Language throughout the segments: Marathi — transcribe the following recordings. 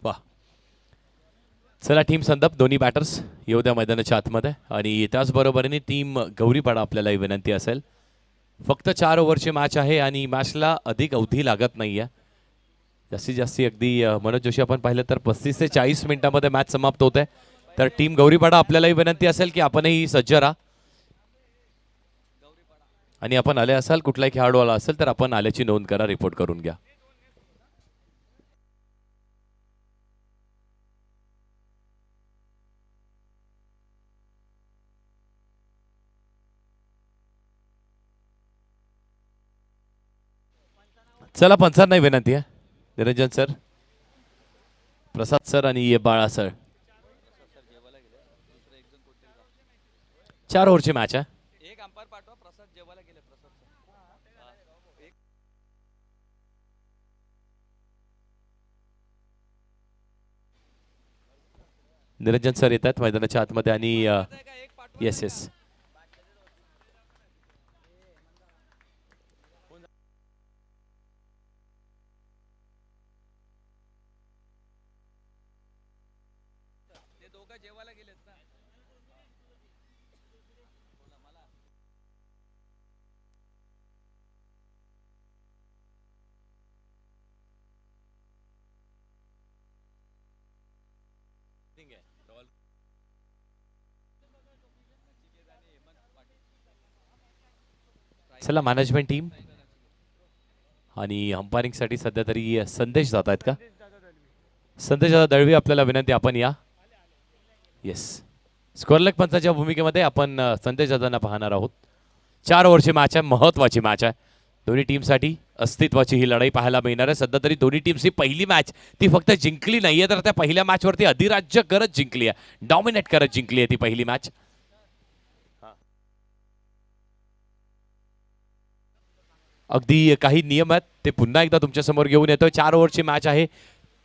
वाह. चला टीम संदप दोन्ही बॅटर्स येऊ द्या मैदानाच्या आतमध्ये. आणि त्याचबरोबरीने टीम गौरीपाडा आपल्याला ही विनंती असेल, फक्त 4 ओव्हरची मॅच आहे आणि मॅचला अधिक अवधी लागत नाही आहे. जास्तीत जास्त अगदी मनोज जोशी आपण पाहिलं तर 35 ते 40 मिनिटांमध्ये मॅच समाप्त होते. तर टीम गौरीपाडा आपल्यालाही विनंती असेल की आपणही सज्ज राहा आणि आपण आले असाल, कुठलाही खेळाडू आला असेल तर आपण आल्याची नोंद करा, रिपोर्ट करून घ्या. चला पंचांना विनंती आहे, निरंजन सर, प्रसाद सर आणि बाळा सर. 4 ओव्हरची मॅच आहे. निरंजन सर येतात मैदानाच्या आतमध्ये आणि येस येस चला मॅनेजमेंट टीम आणि अंपायरिंगसाठी सध्या तरी संदेश जात आहेत का? संदेश दळवी आपल्याला विनंती, आपण या. येस, स्कोअरलेग पंचाच्या भूमिकेमध्ये आपण संदेश दादांना पाहणार आहोत. 4 ओव्हरची मॅच आहे, महत्वाची मॅच आहे. दोन्ही टीमसाठी अस्तित्वाची ही लढाई पाहायला मिळणार आहे. सध्या तरी दोन्ही टीम्सची पहिली मॅच ती फक्त जिंकली नाहीये, तर त्या पहिल्या मॅचवरती अधिराज्य करत जिंकली आहे, डॉमिनेट करत जिंकली आहे ती पहिली मॅच. अगदी काही नियम आहेत ते पुन्हा एकदा तुमच्या समोर घेऊन येतोय. 4 ओव्हरची मॅच आहे.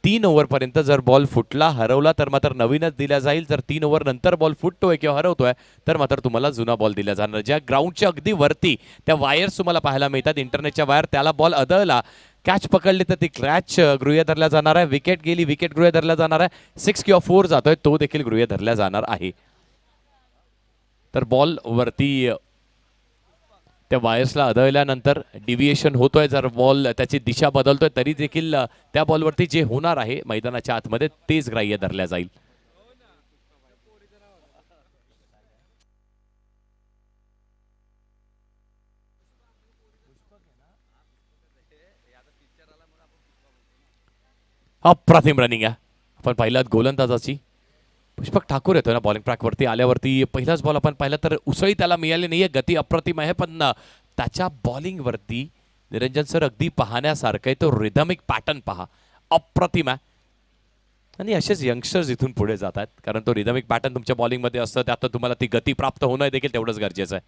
3 ओव्हरपर्यंत जर बॉल फुटला, हरवला तर मात्र नवीनच दिला जाईल. जर 3 ओव्हर नंतर बॉल फुटतोय किंवा हरवतोय तर मात्र तुम्हाला जुना बॉल दिला जाणार. ज्या ग्राउंडच्या अगदी वरती त्या वायर्स तुम्हाला पाहायला मिळतात, इंटरनेटच्या वायर, त्याला बॉल अदळला, कॅच पकडली तर ती कॅच गृह्य धरल्या जाणार आहे. विकेट गेली, विकेट गृह्य धरल्या जाणार आहे. 6 किंवा 4 जातोय तो देखील गृह्य धरल्या जाणार आहे. तर बॉल वरती त्या वायर्सला अदळल्यानंतर डिव्हिएशन होतोय, जर बॉल त्याची दिशा बदलतोय तरी देखील त्या बॉलवरती जे होणार आहे मैदानाच्या आतमध्ये तेच ग्राह्य धरल्या जाईल. अप्रतिम रनिंग आहे. आपण पाहिलात गोलंदाजाची पुष्पक ठाकूर येतोय ना बॉलिंग ट्रॅकवरती आल्यावरती. पहिलाच बॉल आपण पाहिला तर उसळी त्याला मिळाली नाहीये, गती अप्रतिम आहे, पण त्याच्या बॉलिंगवरती निरंजन सर अगदी पाहण्यासारखं आहे. तो रिदमिक पॅटर्न पहा, अप्रतिम आहे. आणि असेच यंगस्टर्स इथून पुढे जातात, कारण तो रिदमिक पॅटर्न तुमच्या बॉलिंगमध्ये असतं, त्यात तुम्हाला ती गती प्राप्त होणं देखील तेवढंच गरजेचं आहे.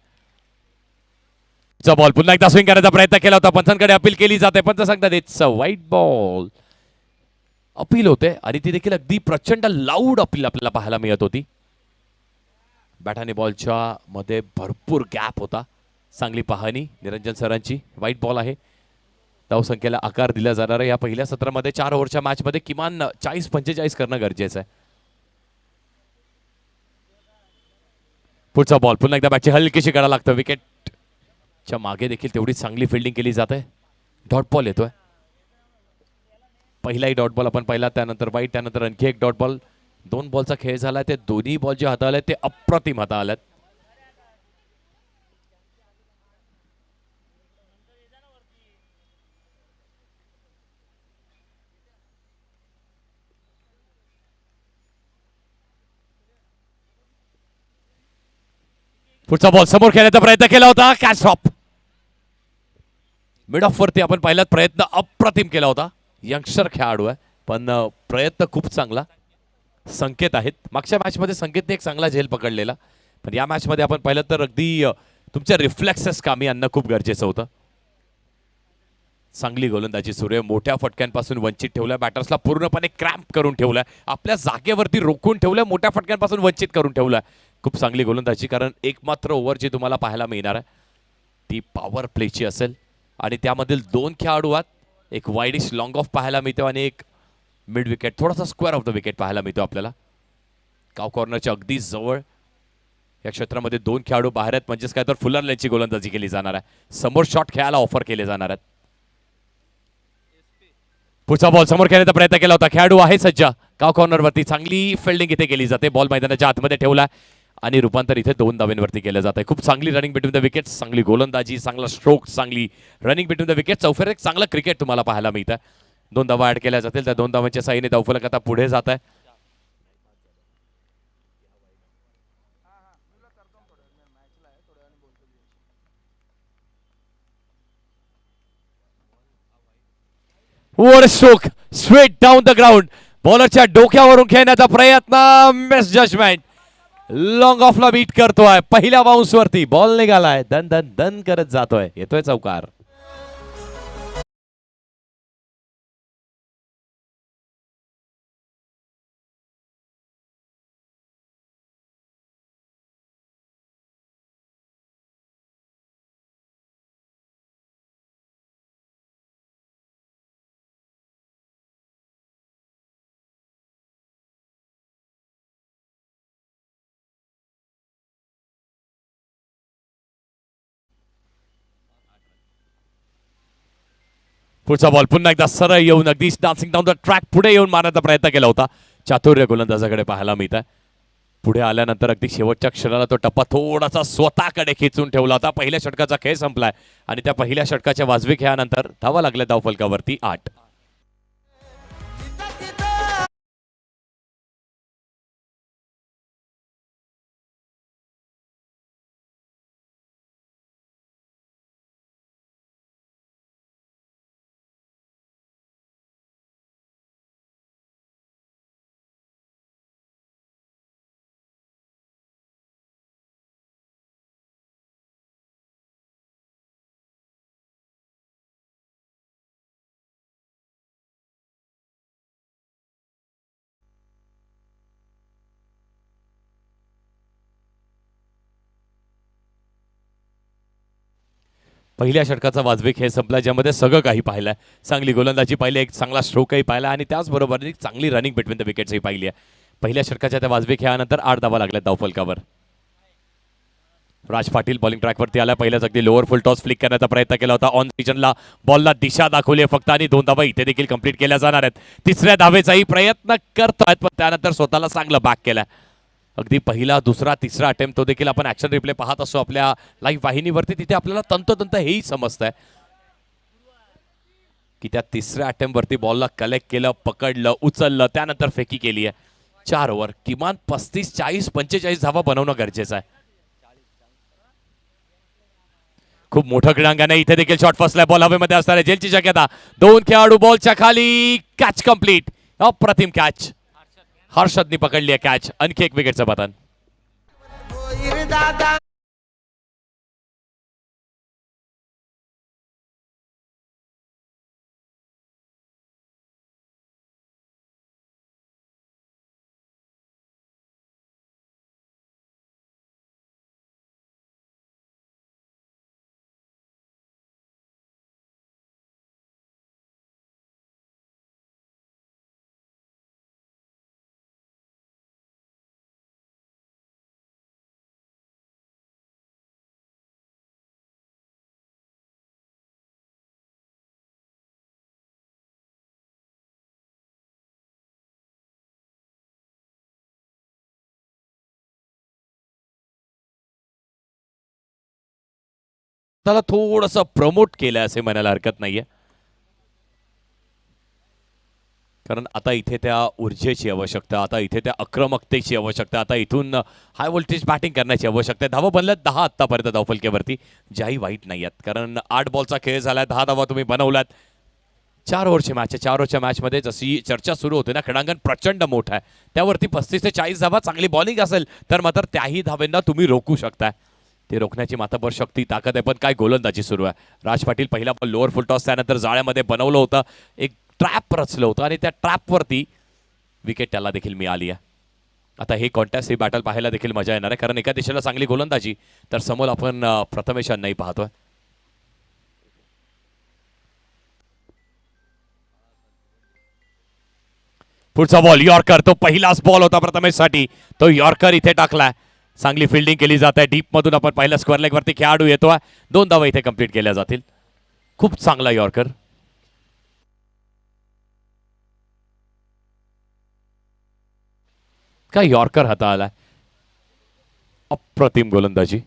बॉल पुन्हा एकदा स्विंग करायचा प्रयत्न केला होता, पंचांकडे अपील केली जाते. पंच सांगतात it's a wide ball. Appeal होते आणि ती देखील अगदी प्रचंड लाऊड अपील आपल्याला पाहायला मिळत होती. बॅट आणि बॉलच्या मध्ये भरपूर गॅप होता. चांगली पाहणी निरंजन सरांची. वाईट बॉल आहे. धावसंख्येला आकार दिला जाणार आहे. या पहिल्या सत्रामध्ये 4 ओव्हरच्या मॅचमध्ये किमान 40-45 करणं गरजेचं आहे. पुढचा बॉल पुन्हा एकदा बॅटची हलकीशी काढा लागतं. विकेटच्या मागे देखील तेवढीच चांगली फिल्डिंग केली जाते. डॉट बॉल येतोय. पहिलाही डॉट बॉल आपण पाहिला, त्यानंतर वाईट, त्यानंतर आणखी एक डॉट बॉल. 2 बॉलचा खेळ झाला. ते दोन्ही बॉल जे हाताळले ते अप्रतिम हाताळलेत. पुढचा बॉल समोर खेळण्याचा प्रयत्न केला होता, कॅच ड्रॉप. मिड ऑफ वरती आपण पाहिलात प्रयत्न अप्रतिम केला होता. यंगस्टर खेळाडू आहे, पण प्रयत्न खूप चांगला. संकेत आहेत. मागच्या मॅचमध्ये संकेतने एक चांगला झेल पकडलेला, पण या मॅचमध्ये आपण पाहिलं तर अगदी तुमच्या रिफ्लेक्सेस कामी आणणं खूप गरजेचं होतं. चांगली गोलंदाजी सुरू आहे. मोठ्या फटक्यांपासून वंचित ठेवलं, बॅटर्सला पूर्णपणे क्रॅम्प करून ठेवलं, आपल्या जागेवरती रोखून ठेवलं, मोठ्या फटक्यांपासून वंचित करून ठेवलं. खूप चांगली गोलंदाजी, कारण एकमात्र ओव्हर जी तुम्हाला पाहायला मिळणार आहे ती पॉवर प्लेची असेल आणि त्यामधील 2 खेळाडू आहेत. एक वाईडिश लॉंग ऑफ पाहायला मिळतो आणि एक मिड विकेट थोडासा स्क्वेअर ऑफ द विकेट पाहायला मिळतो आपल्याला. काव कॉर्नरच्या अगदी जवळ या क्षेत्रामध्ये 2 खेळाडू बाहेर आहेत, म्हणजेच काय तर फुलर लेनची गोलंदाजी केली जाणार आहे. समोर शॉट खेळायला ऑफर केले जाणार आहेत. पुढचा बॉल समोर खेळण्याचा प्रयत्न केला होता. खेळाडू आहे सज्ज. काव कॉर्नरवरती चांगली फिल्डिंग इथे केली जाते. बॉल मैदानाच्या आतमध्ये ठेवला आणि रूपांतर इथे 2 धावेंवरती केलं जात आहे. खूप चांगली रनिंग बिटवीन द विकेट्स, चांगली गोलंदाजी, चांगला स्ट्रोक, चांगली रनिंग बिटवीन द विकेट. चौफेर एक चांगलं क्रिकेट तुम्हाला पाहायला मिळतं. 2 धावा ऍड केल्या जातील. त्या 2 धावांच्या साहाय्याने धावफलक आता पुढे जात आहे. Stroke straight down the ground. बॉलरच्या डोक्यावरून खेळण्याचा प्रयत्न, मिस जजमेंट. लॉंग ऑफला बीट करतोय. पहिल्या बाउन्स वरती बॉल निघालाय. दन दन दन करत जातोय. येतोय चौकार. पुढचा बॉल पुन्हा एकदा सरळ येऊन अगदी डान्सिंग डाऊन द ट्रॅक पुढे येऊन मारण्याचा प्रयत्न केला होता. चातुर्य गोलंदाजाकडे पाहायला मिळत आहे. पुढे आल्यानंतर अगदी शेवटच्या क्षणाला तो टप्पा थोडासा स्वतःकडे खेचून ठेवला होता. पहिल्या षटकाचा खेळ संपलाय आणि त्या पहिल्या षटकाच्या वाजवी खेळानंतर धावा लागल्या धावफलकावरती 8. पहिल्या षटकाचा वाजवी खेळ संपला, ज्यामध्ये सगळं काही पाहिलंय. चांगली गोलंदाजी पाहिली, एक चांगला स्ट्रोकही पाहिला आणि त्याचबरोबर एक चांगली रनिंग बिटवीन द विकेट्सही पाहिली आहे. पहिल्या षटकाच्या त्या वाजवी खेळानंतर 8 धावा लागल्या धावफलकावर. राज पाटील बॉलिंग ट्रॅकवरती आला. पहिल्याच अगदी लोअर फुल टॉस फ्लिक करण्याचा प्रयत्न केला होता. ऑन रिजनला बॉलला दिशा दाखवली फक्त आणि 2 धावा इथे देखील कंप्लीट केल्या जाणार आहेत. तिसऱ्या धावेचाही प्रयत्न करतायत, पण त्यानंतर स्वतःला चांगलं बॅक केलं. अगदी पहिला, दुसरा, तिसरा अटेम्प्ट तो देखील आपण ऍक्शन रिप्ले पाहत असतो आपल्या लाईव्ह वाहिनीवरती. तिथे आपल्याला तंतोतंत हेही समजतंय की त्या तिसऱ्या अटेम्प्ट वरती बॉलला कलेक्ट केलं, पकडलं, उचललं, त्यानंतर फेकी केली आहे. 4 ओव्हर किमान 35, 40, 45 धावा बनवणं गरजेचं आहे. खूप मोठं क्रीडांगण आहे. इथे देखील शॉट फसलाय. बॉल हवेमध्ये असणार आहे. जेलची शक्यता. 2 खेळाडू बॉलच्या खाली. Catch complete. अप्रतिम कॅच. हर्षदनी पकडली आहे कॅच. आणखी एक विकेटचं पतन. त्याला थोडंसं प्रमोट केलं असे म्हणायला हरकत नाहीये, कारण आता इथे त्या ऊर्जेची आवश्यकता, आता इथे त्या आक्रमकतेची आवश्यकता, आता इथून हाय व्होल्टेज बॅटिंग करण्याची आवश्यकता. धावा बनल्यात 10 आत्तापर्यंत धावफलकेवरती, ज्याही वाईट नाही आहेत, कारण 8 बॉलचा खेळ झाला. 10 धावा तुम्ही बनवल्यात. 4 ओव्हरची मॅच आहे. 4 ओव्हरच्या मॅचमध्ये जशी चर्चा सुरू होते ना, क्रीडांगण प्रचंड मोठं आहे, त्यावरती 35 ते 40 धावा चांगली बॉलिंग असेल तर मात्र त्याही धावेंना तुम्ही रोखू शकताय. ते रोखण्याची माताबर शक्ती, ताकद आहे. पण काय गोलंदाजी सुरू आहे. राज पाटील पहिला बॉल लोअर फुल टॉस, त्यानंतर जाळ्यामध्ये बनवलं होतं, एक ट्रॅप रचलं होतं आणि त्या ट्रॅपवरती विकेट त्याला देखील मिळाली आहे. आता हे कॉन्टेस्ट, ही बॅटल पाहायला देखील मजा येणार आहे, कारण एका दिशेला चांगली गोलंदाजी तर समोर आपण प्रथमेश नाही पाहतोय. पुढचा बॉल यॉर्कर, तो पहिलाच बॉल होता प्रथमेशसाठी, तो यॉर्कर इथे टाकलाय. चांगली फिल्डिंग केली जात आहे डीप मधून. आपण पहिल्या स्क्वेअर लेग वरती खेळाडू येतोय. 2 धावा इथे कंप्लीट केल्या जातील. खूप चांगला यॉर्कर. काय यॉर्कर हाताळलाय, अप्रतिम गोलंदाजी.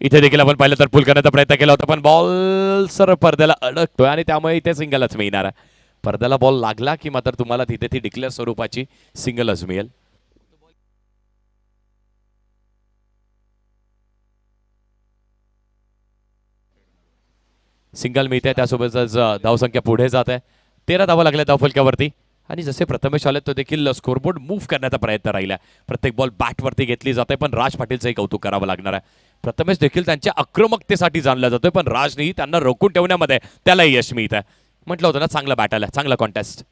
इथे देखील आपण पाहिलं तर पुल करण्याचा प्रयत्न केला होता, पण बॉल सर पडद्याला अडकतोय आणि त्यामुळे इथे सिंगलच मिळणार आहे. पडद्याला बॉल लागला की मात्र तुम्हाला तिथे ती डिक्लेअर स्वरूपाची सिंगलच मिळेल. सिंगल मिळते, त्यासोबतच धावसंख्या पुढे जात आहे. 13 धावा लागल्या धावफलक्यावरती. आणि जसे प्रथमेश आले तो देखील स्कोरबोर्ड मूव्ह करण्याचा प्रयत्न राहिला. प्रत्येक बॉल बॅटवरती घेतली जाते, पण राज पाटीलचंही कौतुक करावं लागणार आहे. प्रथमेश देखील त्यांच्या आक्रमकतेसाठी जाणला जातोय, पण राजनेही त्यांना रोखून ठेवण्यामध्ये त्यालाही यश मिळत आहे. म्हटलं होतं ना, चांगला बॅटल आहे, चांगला कॉन्टेस्ट.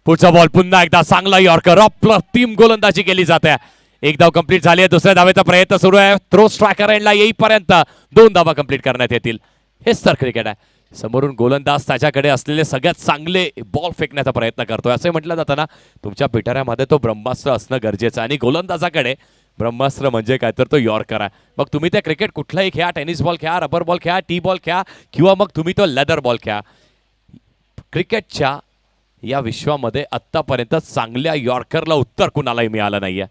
पुढचा बॉल पुन्हा एकदा चांगला यॉर्कर, अप्रतिम गोलंदाजी केली जाते. एक धाव कंप्लीट झाली आहे, दुसऱ्या धावेचा प्रयत्न सुरू आहे. थ्रो स्ट्रायकर एंडला येईपर्यंत 2 धावा कंप्लीट करण्यात येतील. हेच तर क्रिकेट आहे. समोरून गोलंदाज त्याच्याकडे असलेले सगळ्यात चांगले बॉल फेकण्याचा प्रयत्न करतोय. असं म्हटलं जातं ना, तुमच्या पिटाऱ्यामध्ये तो ब्रह्मास्त्र असणं गरजेचं आहे. आणि गोलंदाजाकडे ब्रह्मास्त्र म्हणजे काय, तर तो यॉर्कर आहे. मग तुम्ही त्या क्रिकेट कुठलाही खेळा, टेनिस बॉल खेळा, रबर बॉल खेळा, टी बॉल खेळा, किंवा मग तुम्ही तो लेदर बॉल खेळा, क्रिकेटच्या या विश्वामध्ये आत्तापर्यंत चांगल्या यॉर्करला उत्तर कुणालाही मिळालं नाहीये.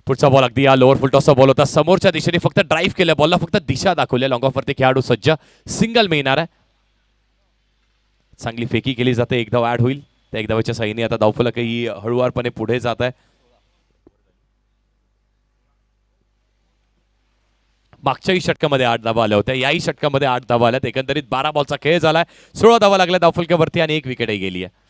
पुढचा बॉल अगदी या लोअर फुल टॉसचा बॉल होता. समोरच्या दिशेने फक्त ड्राईव्ह केल्या बॉलला, फक्त दिशा दाखवल्या. लॉंग ऑफ वरती खेळाडू सज्ज, सिंगल मिळणार आहे. चांगली फेकी केली जाते, एक धाव ऍड होईल. त्या एक धावाच्या साईने आता धावफलकही हळुवारपणे पुढे जात आहे. मागच्याही षटकामध्ये 8 धावा आल्या होत्या, याही षटकामध्ये 8 धावा आल्यात. एकंदरीत 12 बॉलचा खेळ झालाय. 16 धावा लागल्या धावफलक्यावरती आणि 1 विकेटही गेली आहे.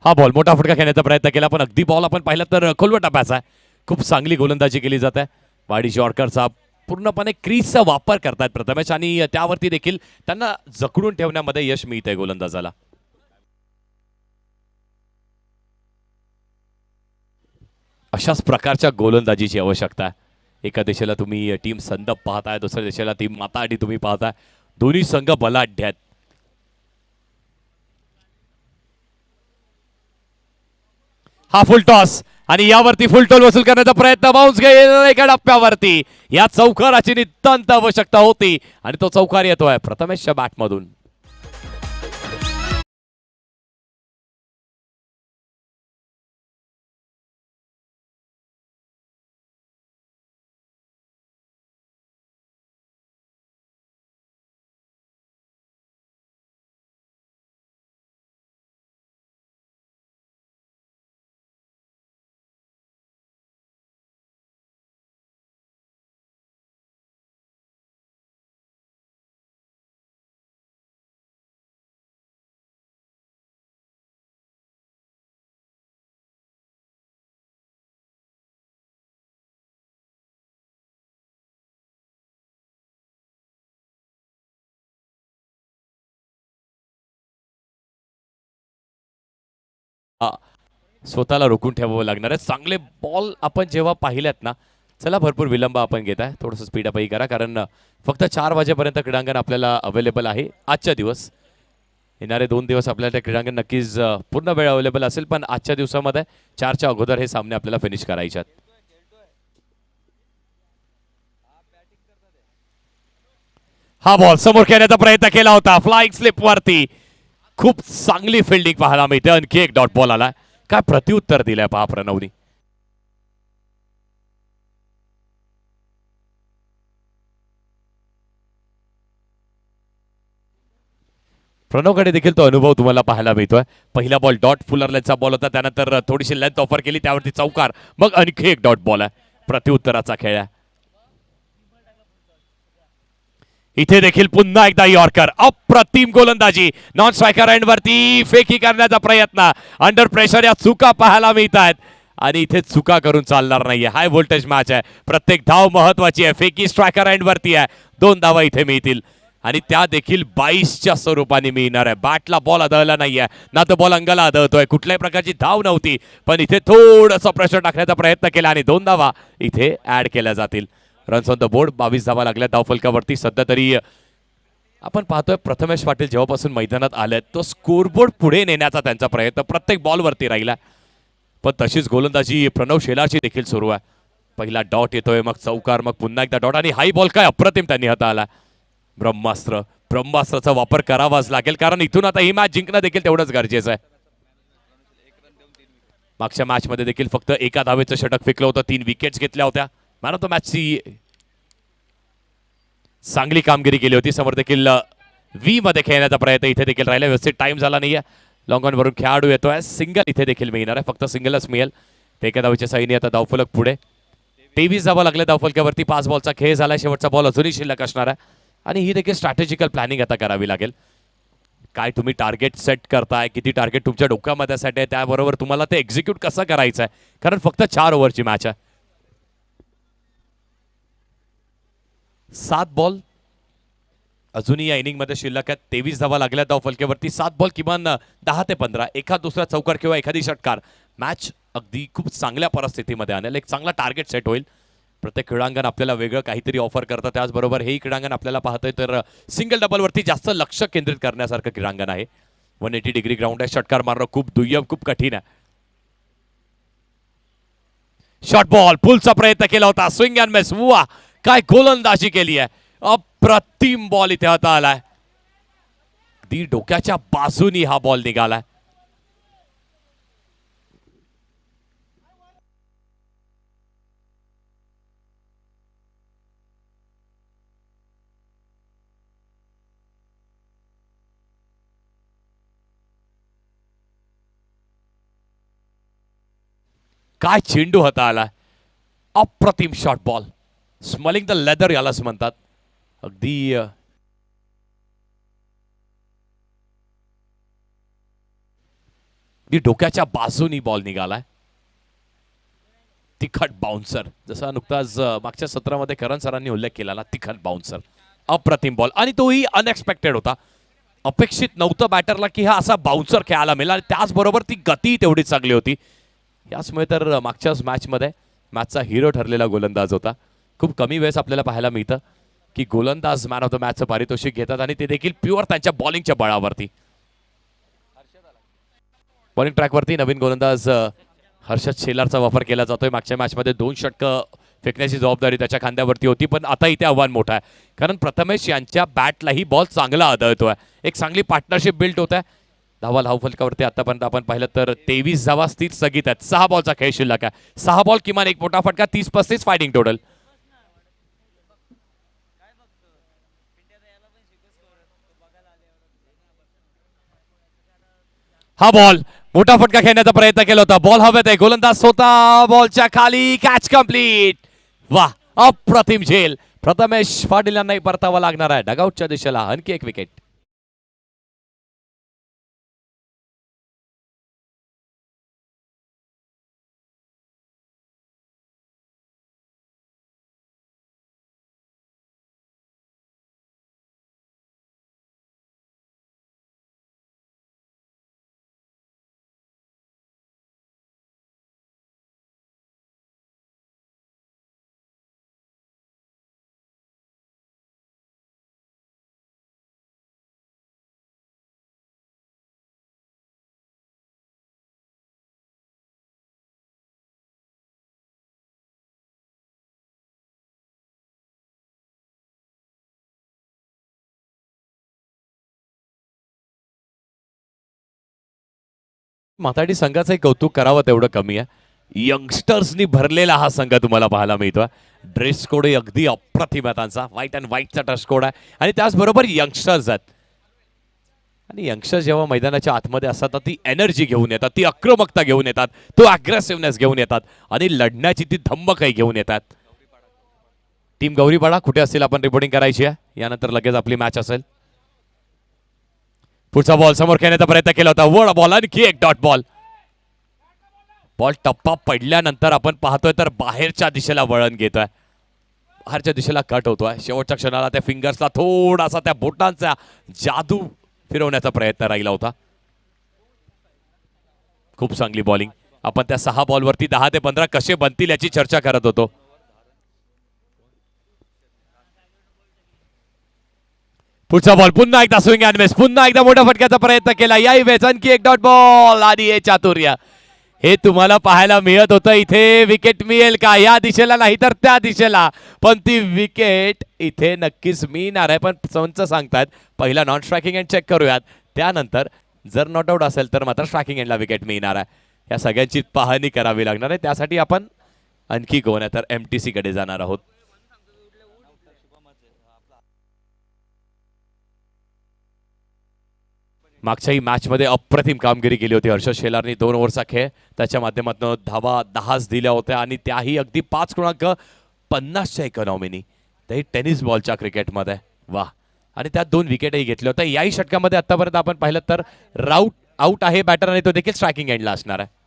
हा बॉल मोठा फटका खेळण्याचा प्रयत्न केला, पण अगदी बॉल आपण पाहिलं तर खोलवट टप्प्याचा आहे. खूप चांगली गोलंदाजी केली जात आहे. वाडी यॉर्करचा पूर्णपणे क्रीजचा वापर करतायत प्रथमेश, आणि त्यावरती देखील त्यांना जखडून ठेवण्यामध्ये यश मिळतंय गोलंदाजाला. अशाच प्रकारच्या गोलंदाजीची आवश्यकता आहे. एका दिशेला तुम्ही टीम संदप पाहताय, दुसऱ्या दिशेला टीम माताडी तुम्ही पाहताय. दोन्ही संघ बलाढ्य आहेत. हा फुल टॉस, आणि यावरती फुल टॉल वसूल करण्याचा प्रयत्न, बाउन्स गेला एका टप्प्यावरती. या चौकाराची नितांत आवश्यकता होती, आणि तो चौकार येतोय प्रथमेशच्या बॅटमधून. स्वतःला रोखून ठेवावं लागणार आहे. चांगले बॉल आपण जेव्हा पाहिल्यात ना, चला भरपूर विलंब आपण घेत आहे, थोडंसं स्पीडअपही करा, कारण फक्त 4 वाजेपर्यंत क्रीडांगण आपल्याला अवेलेबल आहे आजच्या दिवस. येणारे 2 दिवस आपल्याला ते क्रीडांगण नक्कीच पूर्ण वेळ अवेलेबल असेल, पण आजच्या दिवसामध्ये 4च्या अगोदर हे सामने आपल्याला फिनिश करायचे आहेत. हा बॉल समोर खेळण्याचा प्रयत्न केला होता फ्लाइंग स्लिप वरती. खूप चांगली फिल्डिंग पाहायला मिळते. आणखी एक डॉट बॉल आला. काय प्रत्युत्तर दिलंय पहा प्रणवनी. प्रणवकडे देखील तो अनुभव तुम्हाला पाहायला मिळतोय. पहिला बॉल डॉट फुलर लेनचा बॉल होता, त्यानंतर थोडीशी लेंथ ऑफर केली, त्यावरती चौकार, मग आणखी एक डॉट बॉल आहे. प्रत्युत्तराचा खेळ आहे. इथे देखील पुन्हा एकदा यॉर्कर. अप्रतिम गोलंदाजी. नॉन स्ट्रायकर एंड वरती फेकी करण्याचा प्रयत्न. अंडर प्रेशर या चुका पाहायला मिळत आहेत आणि इथे चुका करून चालणार नाहीये. हाय व्होल्टेज मॅच आहे. प्रत्येक धाव महत्वाची आहे. फेकी स्ट्रायकर एंड वरती आहे. 2 धावा इथे मिळतील आणि त्या देखील 22च्या स्वरूपाने मिळणार आहे. बॅटला बॉल आदळला नाहीये, ना तो बॉल अंगाला आदळतोय. कुठल्याही प्रकारची धाव नव्हती, पण इथे थोडंसं प्रेशर टाकण्याचा प्रयत्न केला आणि 2 धावा इथे ऍड केल्या जातील. Runs on the board. 22 धावा लागल्या धावफलकावरती. सध्या तरी आपण पाहतोय प्रथमेश पाटील जेव्हापासून मैदानात आलेत, तो स्कोरबोर्ड पुढे नेण्याचा त्यांचा प्रयत्न प्रत्येक बॉलवरती राहिला. पण तशीच गोलंदाजी प्रणव शेलारची देखील सुरू आहे. पहिला डॉट येतोय, मग चौकार, मग पुन्हा एकदा डॉट आणि हाई बॉल काय अप्रतिम त्यांनी हाताळला. ब्रह्मास्त्र. ब्रह्मास्त्राचा वापर करावाच लागेल, कारण इथून आता ही मॅच जिंकणं देखील तेवढंच गरजेचं आहे. मागच्या मॅच मध्ये देखील फक्त एका धावेचं षटक फेकलं होतं, 3 विकेट्स घेतल्या होत्या. मॅन ऑफ द मॅचची चांगली कामगिरी केली होती. समोर देखील व्ही मध्ये खेळण्याचा प्रयत्न इथे देखील राहिला. व्यवस्थित टाइम झाला नाहीये. लॉंग ऑन वरून खेळाडू येतोय. सिंगल इथे देखील मिळणार आहे. फक्त सिंगलच मिळेल. एका धावेच्या साईने आता धावफलक पुढे. 23 धावा लागले धावफलकावरती. 5 बॉलचा खेळ झाला. शेवटचा बॉल अजूनही शिल्लक असणार आहे आणि ही देखील स्ट्रॅटेजिकल प्लॅनिंग आता करावी लागेल. काय तुम्ही टार्गेट सेट करताय, किती टार्गेट तुमच्या डोक्यामध्ये सेट आहे, त्याबरोबर तुम्हाला ते एक्झिक्यूट कसं करायचं आहे, कारण फक्त 4 ओव्हरची मॅच आहे. 7 बॉल अजूनही या इनिंगमध्ये शिल्लक आहेत. 23 धावा लागल्या धावफलकावरती. 7 बॉल किमान 10 ते 15, एखाद दुसरा चौकार किंवा एखादी षटकार मॅच अगदी खूप चांगल्या परिस्थितीमध्ये आणेल. एक चांगला टार्गेट सेट होईल. प्रत्येक क्रीडांगण आपल्याला वेगळं काहीतरी ऑफर करतं. त्याचबरोबर हेही क्रीडांगण आपल्याला पाहतोय तर सिंगल डबलवरती जास्त लक्ष केंद्रित करण्यासारखं क्रीडांगण आहे. 180 डिग्री ग्राउंड आहे. षटकार मारणं खूप दुय्यम, खूप कठीण आहे. शॉर्ट बॉल पुलचा प्रयत्न केला होता. Swing and miss. वा, काय गोलंदाजी केली आहे. अप्रतिम बॉल इथे आता आलाय. दी डोक्याच्या बाजूनी हा बॉल निघालाय. काय चेंडू हाता आलाय. अप्रतिम शॉट बॉल. स्मलिंग द लेदर यालाच म्हणतात. अगदी डोक्याच्या बाजूनी बॉल निघालाय. तिखट बाउन्सर, जसा नुकताच मागच्या सत्रामध्ये करण सरांनी उल्लेख केला ना, तिखट बाउन्सर. अप्रतिम बॉल आणि तोही अनएक्सपेक्टेड होता. अपेक्षित नव्हतं बॅटरला की हा असा बाउन्सर खेळायला मिळाला आणि त्याचबरोबर ती गती तेवढी चांगली होती. याचमुळे तर मागच्याच मॅचमध्ये मॅचचा हिरो ठरलेला गोलंदाज होता. खूप कमी वेळेस आपल्याला पाहायला मिळतं की गोलंदाज मॅन ऑफ द मॅचचं पारितोषिक घेतात आणि ते देखील प्युअर त्यांच्या बॉलिंगच्या बळावरती. बॉलिंग ट्रॅकवरती नवीन गोलंदाज हर्षद शेलारचा वापर केला जातोय. मागच्या मॅचमध्ये 2 षटकं फेकण्याची जबाबदारी त्याच्या खांद्यावरती होती, पण आता इथे आव्हान मोठं आहे, कारण प्रथमेश यांच्या बॅटलाही बॉल चांगला आदळतोय. एक चांगली पार्टनरशिप बिल्ड होत आहे. धावफलकावरती आतापर्यंत आपण पाहिलं तर 23 धावा स्थिर स्थगित आहेत. 6 बॉलचा खेळ शिल्लक आहे. 6 बॉल किमान एक मोठा फटका. 30-35 फायटिंग टोटल. हा बॉल मोठा फटका खेळण्याचा प्रयत्न केला होता. बॉल हवेत आहे. गोलंदाज स्वतः बॉलच्या खाली. Catch complete. वा, अप्रतिम झेल. प्रथमेश पाटील यांनाही परतावा लागणार आहे. डगआउटच्या दिशेला आणखी एक विकेट. माथाडी संघाचंही कौतुक करावं तेवढं कमी आहे. यंगस्टर्सनी भरलेला हा संघ तुम्हाला पाहायला मिळतोय. ड्रेस कोड अगदी अप्रतिम आहे त्यांचा. व्हाईट अँड व्हाईटचा ड्रेस कोड आहे आणि त्याचबरोबर यंगस्टर्स आहेत. आणि यंगस्टर्स जेव्हा मैदानाच्या आतमध्ये असतात तर ती एनर्जी घेऊन येतात, ती आक्रमकता घेऊन येतात, तो अग्रेसिव्हनेस घेऊन येतात आणि लढण्याची ती धम्मकही घेऊन येतात. टीम गौरीपाडा कुठे असतील आपण रिपोर्टिंग करायची आहे. यानंतर लगेच आपली मॅच असेल. पुढचा बॉल समोर खेळण्याचा प्रयत्न केला होता. वर बॉल आणखी एक डॉट बॉल. बॉल टप्पा पडल्यानंतर आपण पाहतोय तर बाहेरच्या दिशेला वळण घेतोय, बाहेरच्या दिशेला कट होतोय. शेवटच्या क्षणाला त्या फिंगर्सला थोडासा त्या बोटांचा जादू फिरवण्याचा प्रयत्न राहिला होता. खूप चांगली बॉलिंग. आपण त्या 6 बॉलवरती 10 ते 15 कसे बनतील याची चर्चा करत होतो. पुढचा बॉल पुन्हा एकदा स्विंग अँड मिस. पुन्हा एकदा मोठा फटक्याचा प्रयत्न केला. याही वेळेस आणखी एक डॉट बॉल आणि हे चातुर्य हे तुम्हाला पाहायला मिळत होतं. इथे विकेट मिळेल का या दिशेला, नाही तर त्या दिशेला, पण ती विकेट इथे नक्कीच मिळणार आहे. पण संच सांगतात पहिला नॉन स्ट्रायकिंग एंड चेक करूयात, त्यानंतर जर नॉट आउट असेल तर मात्र स्ट्रायकिंग एंडला विकेट मिळणार आहे. या सगळ्यांची पाहणी करावी लागणार आहे. त्यासाठी आपण आणखी गोण्या तर MTC कडे जाणार आहोत. मागच्याही मॅचमध्ये अप्रतिम कामगिरी केली होती हर्षद शेलारनी. 2 ओव्हरचा खेळ, त्याच्या माध्यमातून धावा 10च दिल्या होत्या आणि त्याही अगदी 5.50च्या इकॉनॉमीनी, त्याही टेनिस बॉलच्या क्रिकेटमध्ये. वा. आणि त्यात 2 विकेटही घेतल्या होत्या. याही षटकामध्ये आतापर्यंत आपण पाहिलं तर आउट आहे बॅटर आणि तो देखील स्ट्रायकिंग एंडला असणार आहे.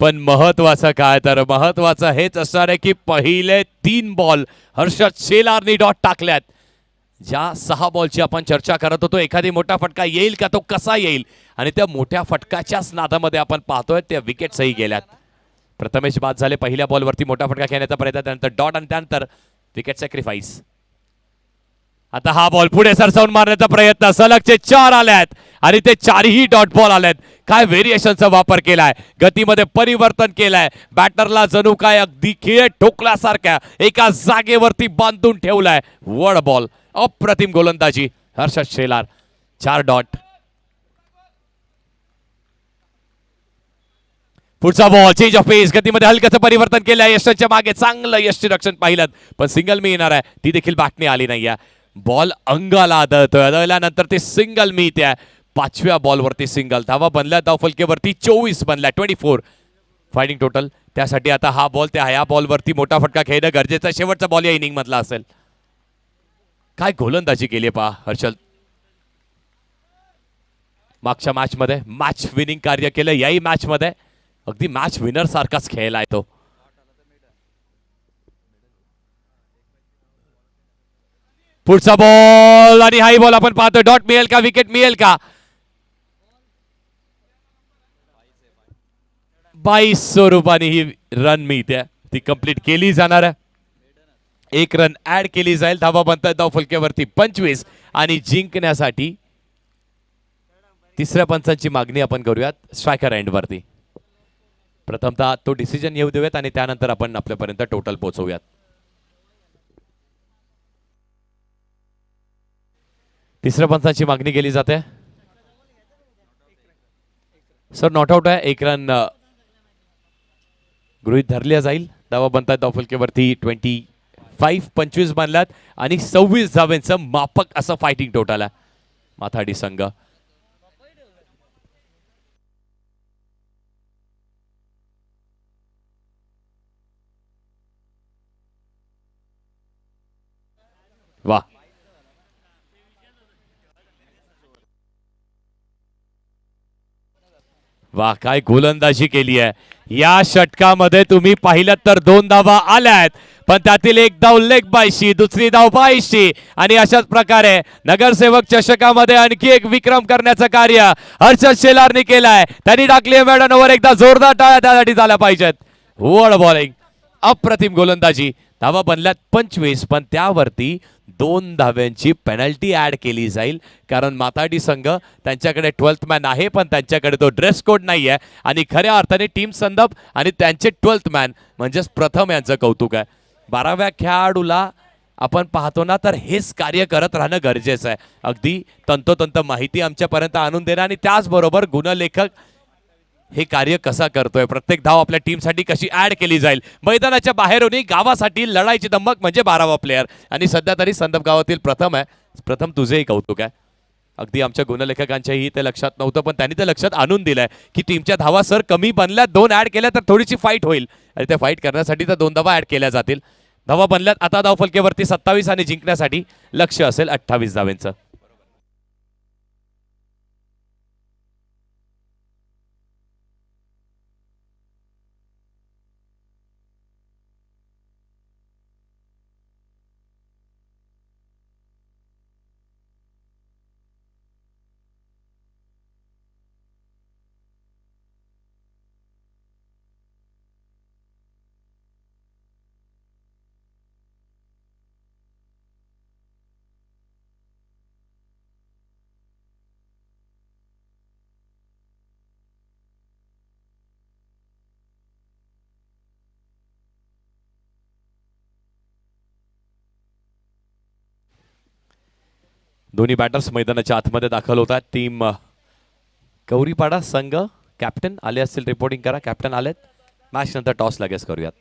पण महत्वाचं काय, तर महत्वाचं हेच असणार आहे की पहिले 3 बॉल हर्षद शेलारनी डॉट टाकल्यात. ज्या 6 बॉलची आपण चर्चा करत होतो, एखादी मोठा फटका येईल का, तो कसा येईल, आणि त्या मोठ्या फटकाच्याच नादामध्ये आपण पाहतोय त्या विकेट्सही गेल्यात. प्रथमेश बाद झाले पहिल्या बॉलवरती मोठा फटका खेळण्याचा प्रयत्न, त्यानंतर डॉट आणि त्यानंतर विकेट सॅक्रिफाईस. आता हा बॉल पुढे सरसावून मारण्याचा प्रयत्न. सलगचे 4 आल्यात आणि ते 4ही डॉट बॉल आल्यात. काय व्हेरिएशनचा वापर केलाय, गतीमध्ये परिवर्तन केलंय, बॅटरला जणू काय अगदी खेळ ठोकल्यासारख्या एका जागेवरती बांधून ठेवलाय. वर्ड बॉल, अप्रतिम गोलंदाजी हर्षद शेलार. 4 डॉट. पुढचा बॉल चेंज ऑफ पेस, गतीमध्ये हलक्याचं परिवर्तन केलंय. यशच्या मागे चांगलं यष्टीरक्षण पाहिलं, पण सिंगल मिळणार आहे, ती देखील बॅटने आली नाहीये. बॉल अंगाला आदळतोय, आदळल्यानंतर ते सिंगल मिळते. 5व्या बॉलवरती सिंगल. धावा बनल्या धाव फलकेवरती 24 बनल्या, 24 फायटिंग टोटल. त्यासाठी आता हा बॉल त्या ह्या बॉलवरती मोठा फटका खेळणं गरजेचं. शेवटचा बॉल या इनिंग मधला असेल. काय गोलंदाजी केली पहा हर्षल. मागच्या मॅच मध्ये मॅच विनिंग कार्य केलं, याही मॅच मध्ये अगदी मॅच विनर सारखाच खेळलाय तो. पुढचा बॉल आणि हाई बॉल आपण पाहतोय. डॉट मिळेल का, विकेट मिळेल का. 2200 रुपयाने ही रन मिळते, ती कंप्लीट केली जाणार आहे. 1 रन ऍड केली जाईल. धावा बनतात धाव फलक्यावरती 25 आणि जिंकण्यासाठी तिसऱ्या पंचांची मागणी आपण करूयात स्ट्रायकर एंड वरती. प्रथमतः तो डिसिजन येऊ देऊयात आणि त्यानंतर आपण आपल्यापर्यंत टोटल पोहोचवूयात. तिसऱ्या पंचांची मागणी केली जाते. सर नॉट आउट आहे. 1 रन गृहीत धरल्या जाईल. धावा बनतात धाव फलकेवरती 25 बनल्यात आणि 26 धावांचं मापक असं फायटिंग टोटल आहे माथाडी संघ. वा. वा, काय गोलंदाजी केली आहे या षटकामध्ये. तुम्ही पाहिलं तर 2 धावा आल्यात, पण त्यातील 1 धाव लेग बायशी, दुसरी धाव बायशी आणि अशाच प्रकारे नगरसेवक चषकामध्ये आणखी एक विक्रम करण्याचं कार्य हर्षद शेलारने केलाय. त्यांनी टाकली मैदानावर एकदा जोरदार टाळ्या त्यासाठी झाल्या पाहिजेत. वर्ड बॉलिंग, अप्रतिम गोलंदाजी. धावा बनल्यात 25, पण त्यावरती 2 धाव्यांची पेनल्टी ऍड केली जाईल, कारण माथाडी संघ त्यांच्याकडे 12th मॅन आहे, पण त्यांच्याकडे तो ड्रेस कोड नाही आहे. आणि खऱ्या अर्थाने टीम संदप आणि त्यांचे 12th मॅन म्हणजेच प्रथम यांचं कौतुक आहे. 12व्या खेळाडूला आपण पाहतो ना, तर हेच कार्य करत राहणं गरजेचं आहे. अगदी तंतोतंत माहिती आमच्यापर्यंत आणून देणं आणि त्याचबरोबर गुणलेखक हे कार्य कसा करतोय, प्रत्येक धाव आपल्या टीमसाठी कशी ऍड केली जाईल, मैदानाच्या बाहेरूनही गावासाठी लढायची धमक म्हणजे 12वा प्लेयर. आणि सध्या तरी संदप गावातील प्रथम आहे. प्रथम तुझेही कौतुक आहे. अगदी आमच्या गुणलेखकांच्याही ते लक्षात नव्हतं, पण त्यांनी ते लक्षात आणून दिलंय की टीमच्या धावा सर कमी बनल्या, 2 ऍड केल्या तर थोडीशी फाईट होईल आणि त्या फाईट करण्यासाठी तर 2 धावा ऍड केल्या जातील. धावा बनल्यात आता धावफलकेवरती 27 आणि जिंकण्यासाठी लक्ष असेल 28 धावेंचं. दोन्ही बॅटर्स मैदानाच्या आतमध्ये दाखल होतात. टीम गौरीपाडा संघ कॅप्टन आले असतील, रिपोर्टिंग करा. कॅप्टन आलेत. मॅच नंतर टॉस लगेच करूयात.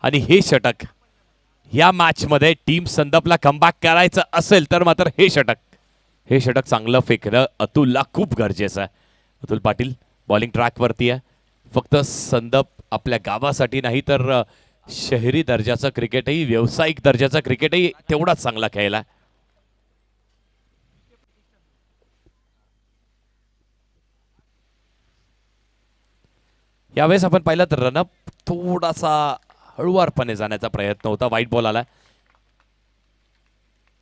आणि हे षटक या मॅच मध्ये टीम संदपला कमबॅक करायचं असेल तर मात्र हे षटक चांगलं फेकणं अतुलला खूप गरजेचं आहे. अतुल पाटील बॉलिंग ट्रॅक वरती आहे. फक्त संदप आपल्या गावासाठी नाही तर शहरी दर्जाचं क्रिकेटही, व्यावसायिक दर्जाचं क्रिकेटही तेवढाच चांगला खेळला. यावेळेस आपण पाहिलं तर रनअप थोडासा हळुवारपणे जाण्याचा प्रयत्न होता. वाईट बॉल आला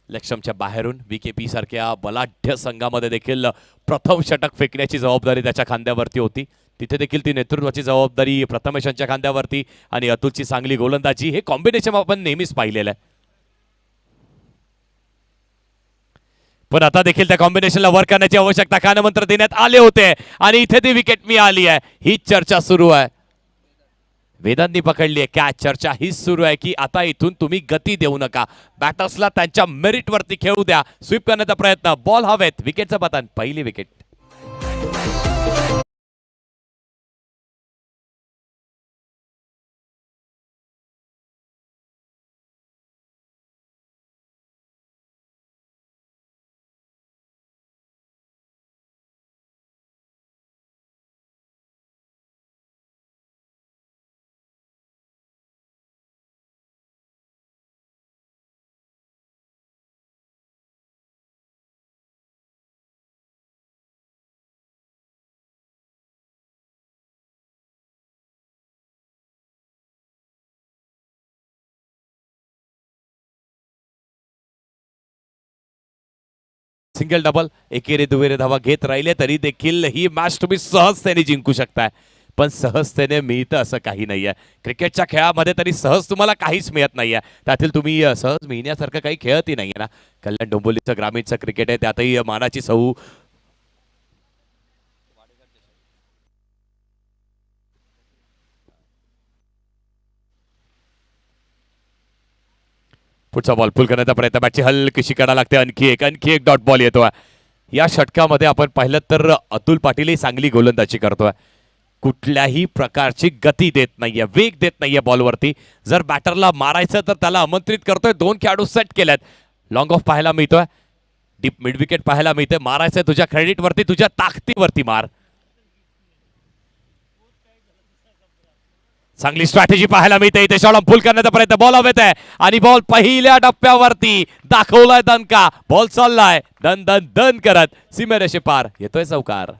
लक्ष्मच्या बाहेरून. बीकेपी सारख्या बलाढ्य संघामध्ये देखील प्रथम षटक फेकण्याची जबाबदारी त्याच्या खांद्यावरती होती. तिथे देखील ती नेतृत्वाची जबाबदारी प्रथमेशांच्या खांद्यावरती आणि अतुलची चांगली गोलंदाजी, हे कॉम्बिनेशन आपण नेहमीच पाहिलेलं आहे. पण आता देखील त्या कॉम्बिनेशनला वर्क करण्याची आवश्यकता कानमंत्र देण्यात आले होते आणि इथे ती विकेट मिळाली आहे. ही चर्चा सुरू आहे. वेदांनी पकडली आहे कॅच. चर्चा हीच सुरू आहे की आता इथून तुम्ही गती देऊ नका, बॅटर्सला त्यांच्या मेरिट वरती खेळू द्या. स्वीप करण्याचा प्रयत्न, बॉल हवेत, विकेटचं पतन, पहिली विकेट. सिंगल डबल एकेरी दुहेरी धावा घेत राहिले तरी देखील ही मॅच तुम्ही सहजतेने जिंकू शकताय. पण सहजतेने मिळतं असं काही नाहीये. क्रिकेटच्या खेळामध्ये तरी सहज तुम्हाला काहीच मिळत नाहीये. त्यातील तुम्ही सहज मिळण्यासारखं काही खेळतही नाहीये ना. कल्याण डोंबिवलीचं ग्रामीणचं क्रिकेट आहे, त्यातही मानाची सौ. पुढचा बॉल पुल करण्याचा प्रयत्न, बॅटची हलकीशी कडा लागते. आणखी एक डॉट बॉल येतोय. या षटकामध्ये आपण पाहिलं तर अतुल पाटीलही चांगली गोलंदाजी करतोय. कुठल्याही प्रकारची गती देत नाहीये, वेग देत नाहीये बॉलवरती. जर बॅटरला मारायचं तर त्याला आमंत्रित करतोय. 2 खेळाडू सेट केलेत. लॉंग ऑफ पाहायला मिळतोय, डीप मिड विकेट पाहायला मिळते. मारायचंय तुझ्या क्रेडिटवरती, तुझ्या ताकदीवरती मार. चांगली स्ट्रॅटेजी पाहायला मिळते इथे. शॉट फुल करण्याचा प्रयत्न, बॉल हवेत आहे आणि बॉल पहिल्या टप्प्यावरती दाखवलाय दणका. बॉल चाललाय दन दन दन करत सीमेरेषे पार. येतोय चौकार.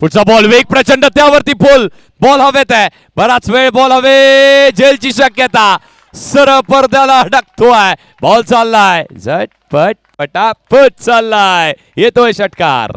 पुढचा बॉल वेग प्रचंड, त्यावरती फुल. बॉल हवेत आहे, बराच वेळ बॉल हवे. जेलची शक्यता, सरळ पडद्याला अडकतोय. बॉल चाललाय झटपट पटापट चाललाय. येतोय षटकार.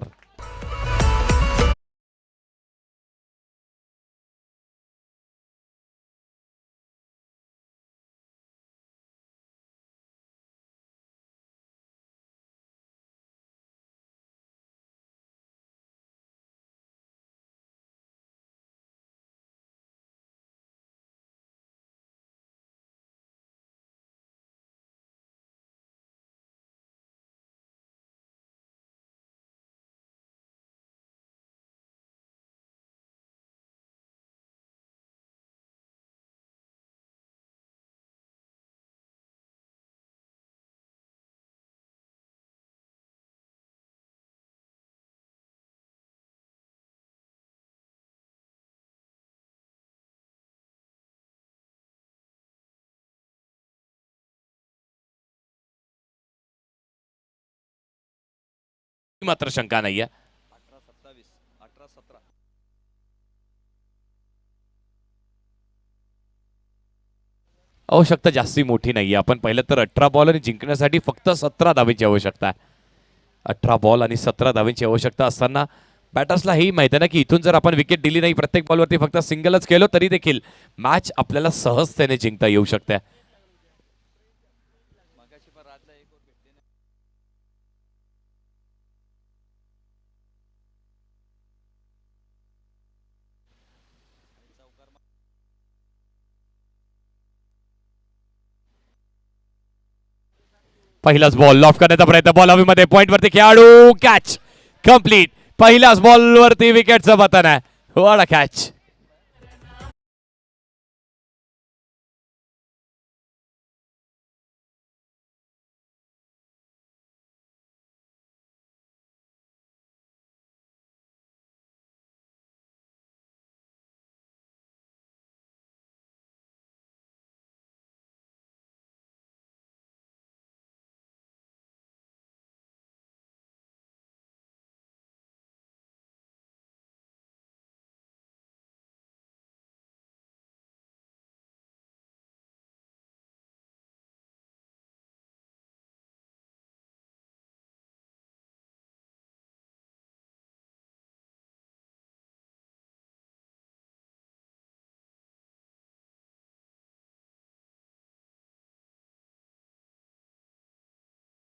मात्र शंका नाहीये. आवश्यकता जास्ती मोठी नाहीये. आपण पाहिलं तर 18 बॉल आणि जिंकण्यासाठी फक्त 17 धावेची आवश्यकता आहे. 18 बॉल आणि 17 धावेची आवश्यकता असताना बॅटर्सला ही माहिती आहे ना की इथून जर आपण विकेट दिली नाही, प्रत्येक बॉलवरती फक्त सिंगलच केलो तरी देखील मॅच आपल्याला सहजतेने जिंकता येऊ शकते. पहिलाच बॉल लॉफ करण्याचा प्रयत्न, बॉल हवेमध्ये, पॉइंट वरती खेळाडू, कॅच कंप्लीट. पहिल्याच बॉल वरती विकेटचं पतन आहे. What a catch.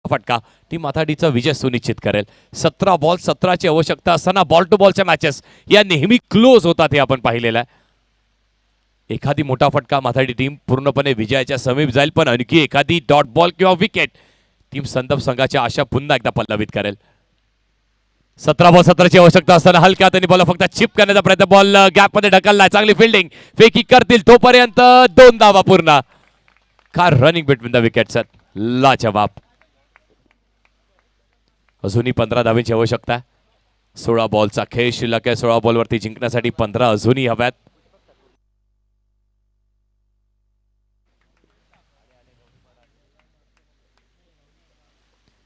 फटका टीम माथाडीचा विजय सुनिश्चित करेल. 17 बॉल 17ची आवश्यकता असताना बॉल टू बॉलच्या मॅचेस या नेहमी क्लोज होतात, हे आपण पाहिलेलं आहे. एखादी मोठा फटका माथाडी टीम पूर्णपणे विजयाच्या समीप जाईल, पण आणखी एखादी डॉट बॉल किंवा विकेट टीम संदप संघाच्या आशा पुन्हा एकदा पल्लवित करेल. 17 बॉल 17ची आवश्यकता असताना हलक्या हाताने बॉल फक्त चिप करण्याचा प्रयत्न, बॉल गॅप मध्ये ढकललाय. चांगली फिल्डिंग, फेकी करतील तोपर्यंत 2 धावा पूर्ण. Car running between the wickets, लाजवाब. अजूनही 15 धावेची आवश्यकता. 16 बॉलचा खेळ शिल्लक आहे. 16 बॉलवरती जिंकण्यासाठी 15 अजूनही हव्यात.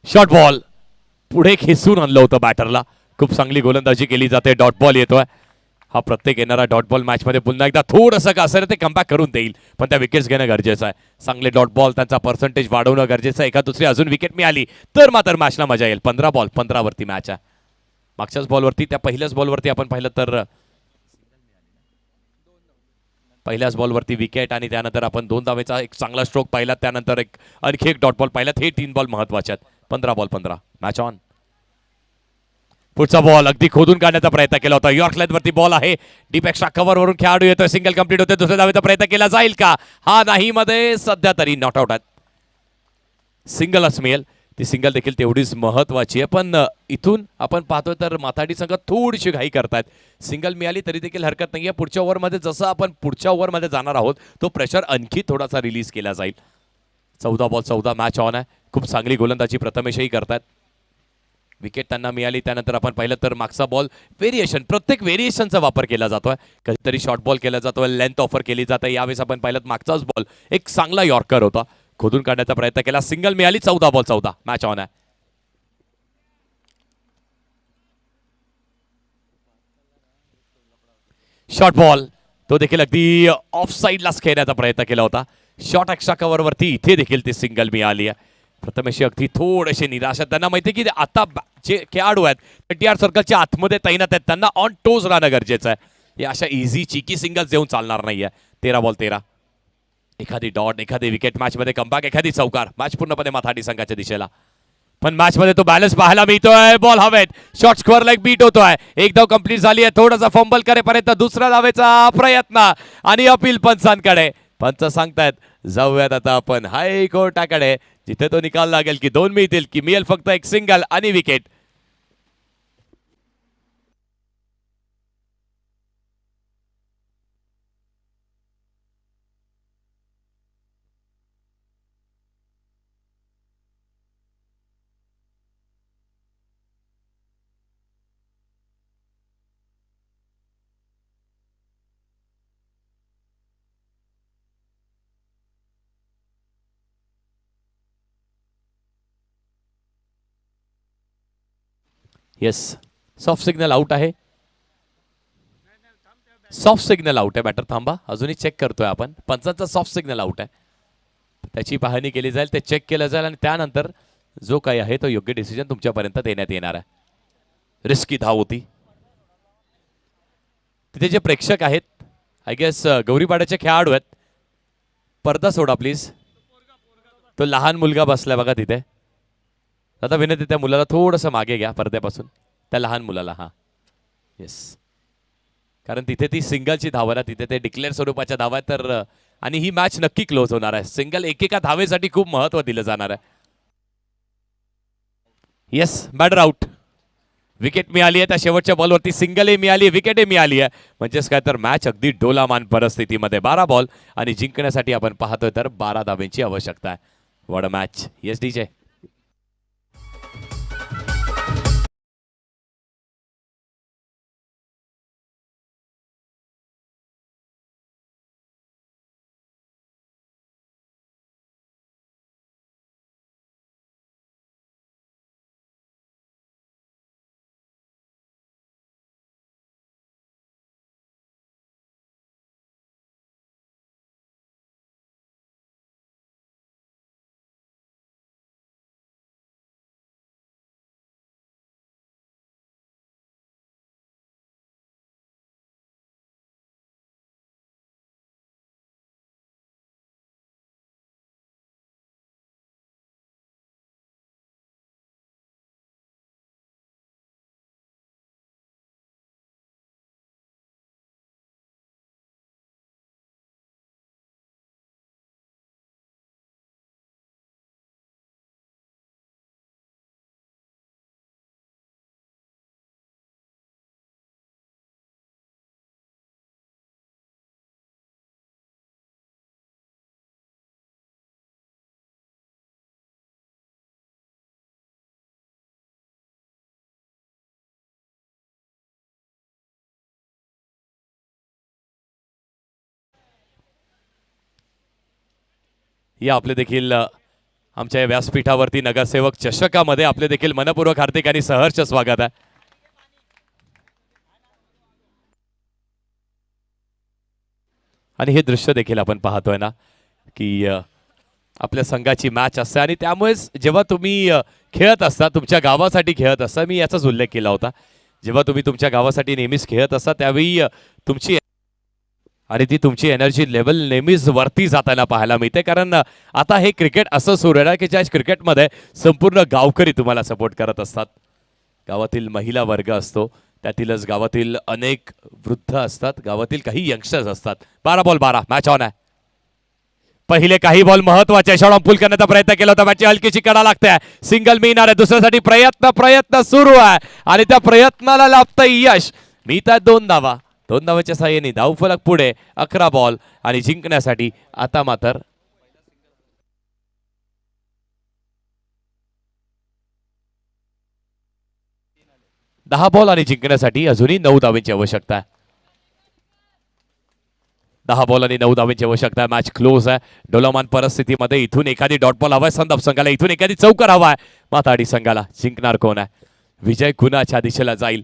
शॉर्ट बॉल पुढे खेचून आणलं होतं बॅटरला. खूप चांगली गोलंदाजी केली जाते. डॉट बॉल येतोय. हा प्रत्येक येणारा डॉट बॉल मॅच मध्ये पुन्हा एकदा थोडंसं का असेल ते कमबॅक करून देईल, पण त्या विकेट्स घेणं गरजेचं आहे. चांगले डॉट बॉल, त्यांचा पर्सेंटेज वाढवणं गरजेचं आहे. एका दुसरी अजून विकेट मिळाली तर मात्र मॅचला मजा येईल. 15 बॉल 15 वरती मॅच आहे. मागच्याच बॉलवरती, त्या पहिल्याच बॉलवरती आपण पाहिलं तर पहिल्याच बॉलवरती विकेट आणि त्यानंतर आपण 2 धावेचा एक चांगला स्ट्रोक पाहिला, त्यानंतर आणखी एक डॉट बॉल पाहिलात. हे 3 बॉल महत्वाचे आहेत. 15 बॉल 15. Match on. पुढचा बॉल अगदी खोदून काढण्याचा प्रयत्न केला होता. यॉर्क वरती बॉल आहे. डीप एक्स्ट्रा कव्हर वरून खेळाडू येतोय. सिंगल कंप्लीट होते. दुसऱ्या धावेचा प्रयत्न केला जाईल का? हा नाही मध्ये. सध्या तरी नॉट आउट आहेत. सिंगलच मिळेल. ती सिंगल देखील तेवढीच महत्वाची आहे. पण इथून आपण पाहतोय तर माथाडी संघ थोडीशी घाई करतायत. सिंगल मिळाली तरी देखील हरकत नाहीये. पुढच्या ओव्हरमध्ये जसं आपण पुढच्या ओव्हरमध्ये जाणार आहोत तो प्रेशर आणखी थोडासा रिलीज केला जाईल. 14 बॉल 14. मॅच ऑन आहे. खूप चांगली गोलंदाजी प्रथमेशही करतायत. विकेट त्यांना मिळाली. त्यानंतर आपण पाहिलं तर मागचा बॉल व्हेरिएशन, प्रत्येक व्हेरिएशनचा वापर केला जातोय. कधीतरी शॉर्ट बॉल केला जातोय, लेंथ ऑफर केली जाते. यावेळेस आपण पाहिलं मागचाच बॉल एक चांगला यॉर्कर होता. खोदून काढण्याचा प्रयत्न केला. सिंगल मिळाली. 14 बॉल 14. मॅच ऑन आहे. शॉर्ट बॉल तो देखील अगदी ऑफ साईडलाच खेळण्याचा प्रयत्न केला होता. शॉर्ट एक्स्ट्रा कव्हर वरती इथे देखील ती सिंगल मिळाली आहे. प्रथमेश अगदी थोडेसे निराश आहेत. त्यांना माहिती आहे की आता जे खेळाडू आहेत टीआर सर्कलच्या आतमध्ये तैनात आहेत. त्यांना ऑन टोज राहणं गरजेचं आहे. हे अशा इझी चिकी सिंगल्स देऊन चालणार नाहीये. 13 बॉल 13. एखादी डॉट, एखादी विकेट, मॅचमध्ये कमबॅक, एखादी चौकार, मॅच पूर्णपणे माथाडी संघाच्या दिशेला. पण मॅचमध्ये तो बॅलन्स पाहायला मिळतोय. बॉल हवेत. शॉर्ट स्क्वेअर लाईक बीट होतोय. एक धाव कंप्लीट झाली आहे. थोडासा फंबल करेपर्यंत दुसऱ्या धावेचा प्रयत्न आणि अपील पंचांकडे. पंच सांगतायत जाऊयात आता आपण हायकोर्टाकडे, जिथे तो निकाल लागेल की 2 मिळतील की मिळेल फक्त एक सिंगल आणि wicket. Yes, soft signal out आहे. सॉफ्ट सिग्नल आउट आहे. बॅटर थांबा, अजूनही चेक करतोय आपण. पंचांचा सॉफ्ट सिग्नल आउट आहे. त्याची पाहणी केली जाईल, ते चेक केलं जाईल आणि त्यानंतर जो काही आहे तो योग्य डिसिजन तुमच्यापर्यंत देण्यात येणार आहे. रिस्की धाव होती. तिथे जे प्रेक्षक आहेत, आय गेस गौरीपाड्याचे खेळाडू आहेत. पडदा सोडा प्लीज. तो लहान मुलगा बसलाय बघा तिथे. आता विनंती, त्या मुलाला थोडंसं मागे घ्या पडद्यापासून. त्या लहान मुलाला. हा येस, कारण तिथे ती सिंगलची धाव आहे ना, तिथे ते डिक्लेअर स्वरूपाच्या धावा आहेत. तर आणि ही मॅच नक्की क्लोज होणार आहे. सिंगल एकेका धावेसाठी खूप महत्व दिलं जाणार आहे. Yes, batter out. विकेट मिळाली आहे. त्या शेवटच्या बॉलवरती सिंगलही मिळाली, विकेटही मिळाली आहे. म्हणजेच काय तर मॅच अगदी डोलामान परिस्थितीमध्ये. 12 बॉल आणि जिंकण्यासाठी आपण पाहतोय तर 12 धावेंची आवश्यकता आहे. What a match. Yes DJ. या आपले देखील आमच्या व्यासपीठावरती नगरसेवक चषकामध्ये आपले देखील मनपूर्वक हार्दिक आणि सहर्ष स्वागत आहे. आणि हे दृश्य देखील आपण पाहतोय ना की आपल्या संघाची मॅच असते आणि त्यामुळेच जेव्हा तुम्ही खेळत असता, तुमच्या गावासाठी खेळत असता, मी याचाच उल्लेख केला होता, जेव्हा तुम्ही तुमच्या गावासाठी नेहमीच खेळत असता त्यावेळी तुमची आणि ती तुमची एनर्जी लेवल नेहमीच वरती जाताना पाहायला मिळते. कारण आता हे क्रिकेट असं सुरू आहे ना की ज्या क्रिकेटमध्ये संपूर्ण गावकरी तुम्हाला सपोर्ट करत असतात. गावातील महिला वर्ग असतो, त्यातीलच गावातील अनेक वृद्ध असतात, गावातील काही यंगस्टर्स असतात. 12 बॉल 12 मॅच ऑन आहे. पहिले काही बॉल महत्वाचे, शॉट पूल करण्याचा प्रयत्न केला होता, बॅटची हलकीची कडा लागते, सिंगल मिळणार आहे. दुसऱ्यासाठी प्रयत्न सुरू आहे आणि त्या प्रयत्नाला लाभतं यश. मिळतात 2 धावा. 2 धावाच्या साहाय्याने धावफलक पुढे 11 बॉल आणि जिंकण्यासाठी आता मात्र 10 बॉल आणि जिंकण्यासाठी अजूनही 9 धावांची आवश्यकता आहे. 10 बॉल आणि 9 धावांची आवश्यकता आहे. मॅच क्लोज आहे. डोलामान परिस्थितीमध्ये इथून एखादी डॉट बॉल हवाय संदप संघाला, इथून एखादी चौकार हवाय माताडी संघाला. जिंकणार कोण आहे? विजय कुणाच्या दिशेला जाईल?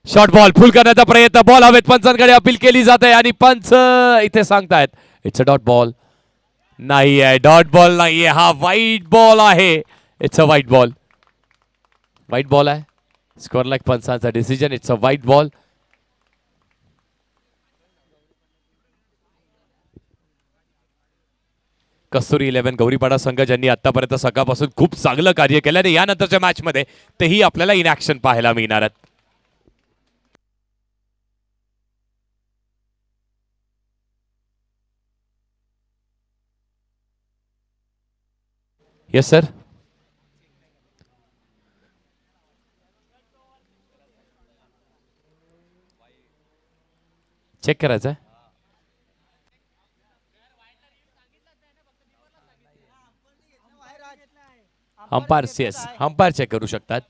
शॉर्ट बॉल फुल करण्याचा प्रयत्न, बॉल हवेत, पंचांकडे अपील केली जाते आणि पंच इथे सांगतायत इट्स अ डॉट बॉल. नाही आहे, डॉट बॉल नाहीये, हा वाईट बॉल आहे. It's a wide ball. Wide ball आहे. स्कोअर लाईक पंचांचा decision, it's a wide ball. कस्तुरी 11 गौरीपाडा संघ ज्यांनी आतापर्यंत सकाळपासून खूप चांगलं कार्य केलं आणि यानंतरच्या मॅच मध्ये तेही आपल्याला इन ऍक्शन पाहायला मिळणार आहेत. Yes sir. चेक करायचं आहे. अंपायर येस, अंपायर चेक करू शकतात.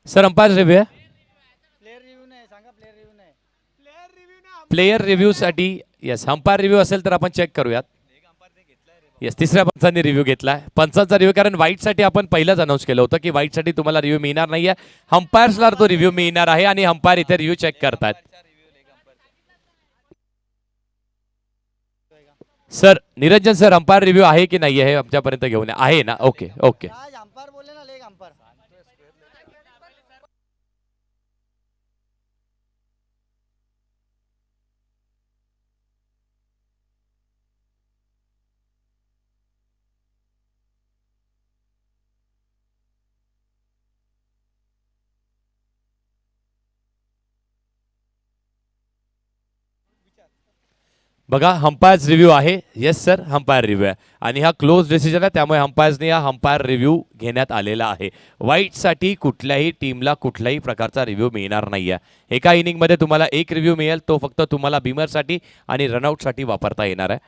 सर अंपायर रिव्ह्यू आहे. प्लेयर रिव्ह्यू साठी येस, अंपायर रिव्ह्यू असेल तर आपण चेक करूयात. येस, तिसऱ्या पंचांनी रिव्ह्यू घेतलाय. पंचांचा रिव्ह्यू, कारण व्हाईट साठी आपण पहिलाच अनाऊन्स केलं होतं की व्हाईट साठी तुम्हाला रिव्ह्यू मिळणार नाहीये. अंपायर्सला तो रिव्ह्यू मिळणार आहे आणि अंपायर इथे रिव्ह्यू चेक करतात. Sir Niranjan sir, umpire review आहे की नाही हे आमच्यापर्यंत घेऊन आहे ना? Okay okay. बघा, अंपायर्स रिव्ह्यू आहे. येस सर, अंपायर रिव्ह्यू आहे आणि हा क्लोज डिसिजन आहे, त्यामुळे अंपायर्सने हा अंपायर रिव्ह्यू घेण्यात आलेला आहे. व्हाईटसाठी कुठल्याही टीमला कुठल्याही प्रकारचा रिव्ह्यू मिळणार नाही आहे. एका इनिंगमध्ये तुम्हाला एक रिव्ह्यू मिळेल, तो फक्त तुम्हाला बिमरसाठी आणि रनआउटसाठी वापरता येणार आहे.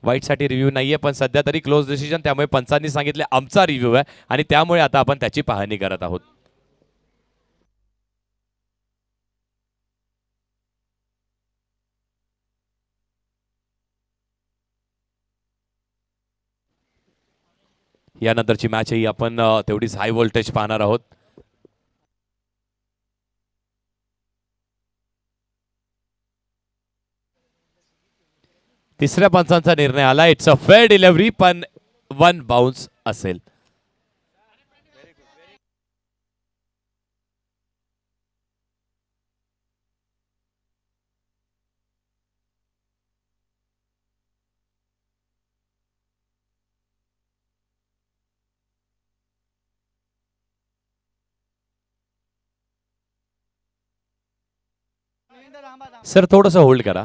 व्हाईटसाठी रिव्ह्यू नाहीये, पण सध्या तरी क्लोज डिसिजन, त्यामुळे पंचांनी सांगितले आमचा रिव्ह्यू आहे आणि त्यामुळे आता आपण त्याची पाहणी करत आहोत. यानंतरची मॅचही आपण तेवढीच हाय व्होल्टेज पाहणार आहोत. तिसऱ्या पंचांचा निर्णय आला. इट्स अ फेअर डिलिव्हरी, पण 1 बाउन्स असेल. सर थोडंसं होल्ड करा.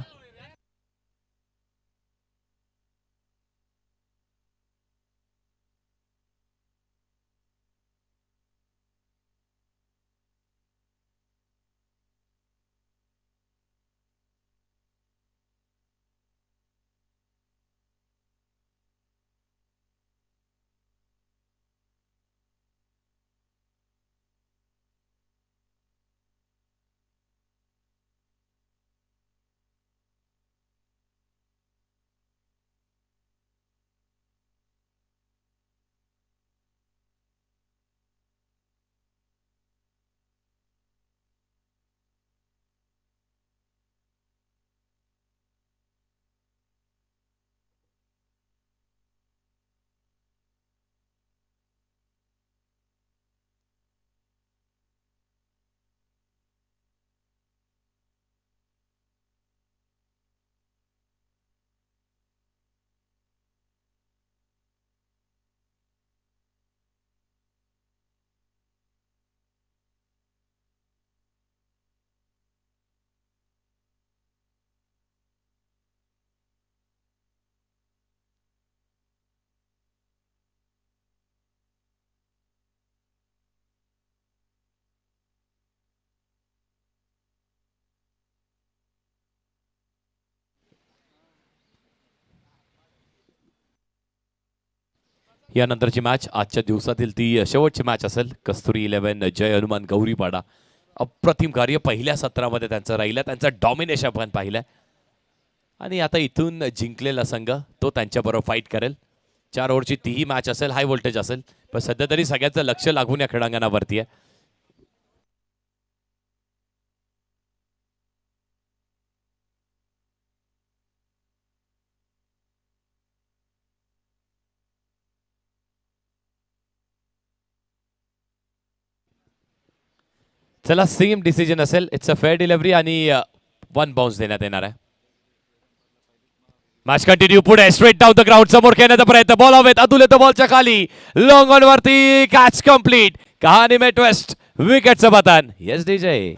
यानंतरची मॅच आजच्या दिवसातील ती शेवटची मॅच असेल. कस्तुरी 11 जय हनुमान गौरीपाडा. अप्रतिम कार्य पहिल्या सत्रामध्ये त्यांचं राहिलं. त्यांचं डॉमिनेशन आपण पाहिलं आणि आता इथून जिंकलेला संघ तो त्यांच्याबरोबर फाईट करेल. 4 ओव्हरची तीही मॅच असेल, हाय व्होल्टेज असेल, पण सध्या तरी सगळ्यांचं लक्ष लागून या क्रीडांगणावरती आहे. चला, सेम डिसिजन असेल. इट्स अ फेअर डिलिव्हरी आणि 1 बाउन्स देण्यात येणार आहे. मॅच कंटिन्यू पुढे स्ट्रेट डाऊन द ग्राउंड. समोर खेळण्याचा प्रयत्न, बॉल हवेत, अतुल येतो बॉलच्या खाली, लॉंग ऑन वरती, कॅच कम्प्लीट. कहाणी में ट्विस्ट, विकेटचं पतन. Yes DJ.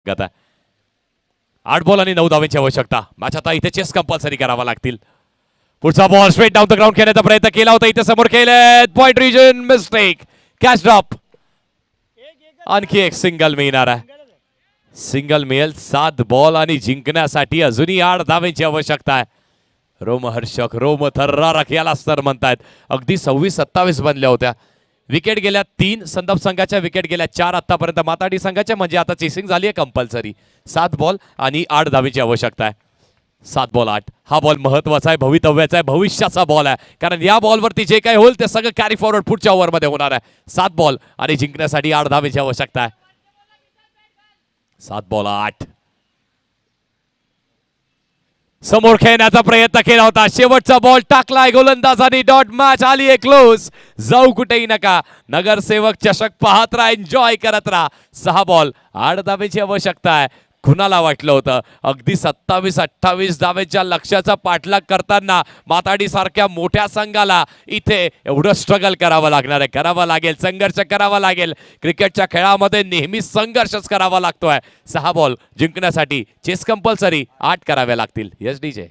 गता 8 बॉल आणि 9 धावांची आवश्यकता. मॅच आता इथे चेस कंपल्सरी करावा लागतील. पुढचा ball straight down the ground खेळण्याचा प्रयत्न केला होता. इथे समोर खेळले, point region, mistake, catch drop. आणखी एक सिंगल मिळणार आहे. सिंगल मिळेल. 7 बॉल आणि जिंकण्यासाठी अजूनही 8 धावांची आवश्यकता आहे. रोमहर्षक, रोमथर्रारक यालाच तर म्हणतायत. अगदी 26-27 बनल्या होत्या. विकेट गेल्या 3, संदप संघाच्या विकेट गेल्या 4 आतापर्यंत. माताडी संघाच्या म्हणजे आता चेसिंग झाली आहे कंपल्सरी. 7 बॉल आणि 8 धावेची आवश्यकता आहे. 7 बॉल 8. हा बॉल महत्वाचा आहे, भवितव्याचा आहे, भविष्याचा बॉल आहे. कारण या बॉलवरती जे काही होईल ते सगळं कॅरी फॉरवर्ड पुढच्या ओव्हरमध्ये होणार आहे. 7 बॉल आणि जिंकण्यासाठी 8 धावेची आवश्यकता आहे. 7 बॉल 8. समोर खेळण्याचा प्रयत्न केला होता. शेवटचा बॉल टाकलाय गोलंदाजांनी. डॉट. मॅच आली आहे क्लोज. जाऊ कुठेही नका. नगरसेवक चषक पाहत राहा, एन्जॉय करत राहा. 6 बॉल 8 धावेची आवश्यकता आहे. कुणाला वाटलं होतं अगदी 27-28 धावेच्या लक्ष्याचा पाठलाग करताना माताडी सारख्या मोठ्या संघाला इथे एवढं स्ट्रगल करावं लागणार आहे. करावं लागेल, संघर्ष करावा लागेल. क्रिकेटच्या खेळामध्ये नेहमी संघर्षच करावा लागतोय. 6 बॉल जिंकण्यासाठी चेस कंपल्सरी 8 कराव्या लागतील. Yes DJ.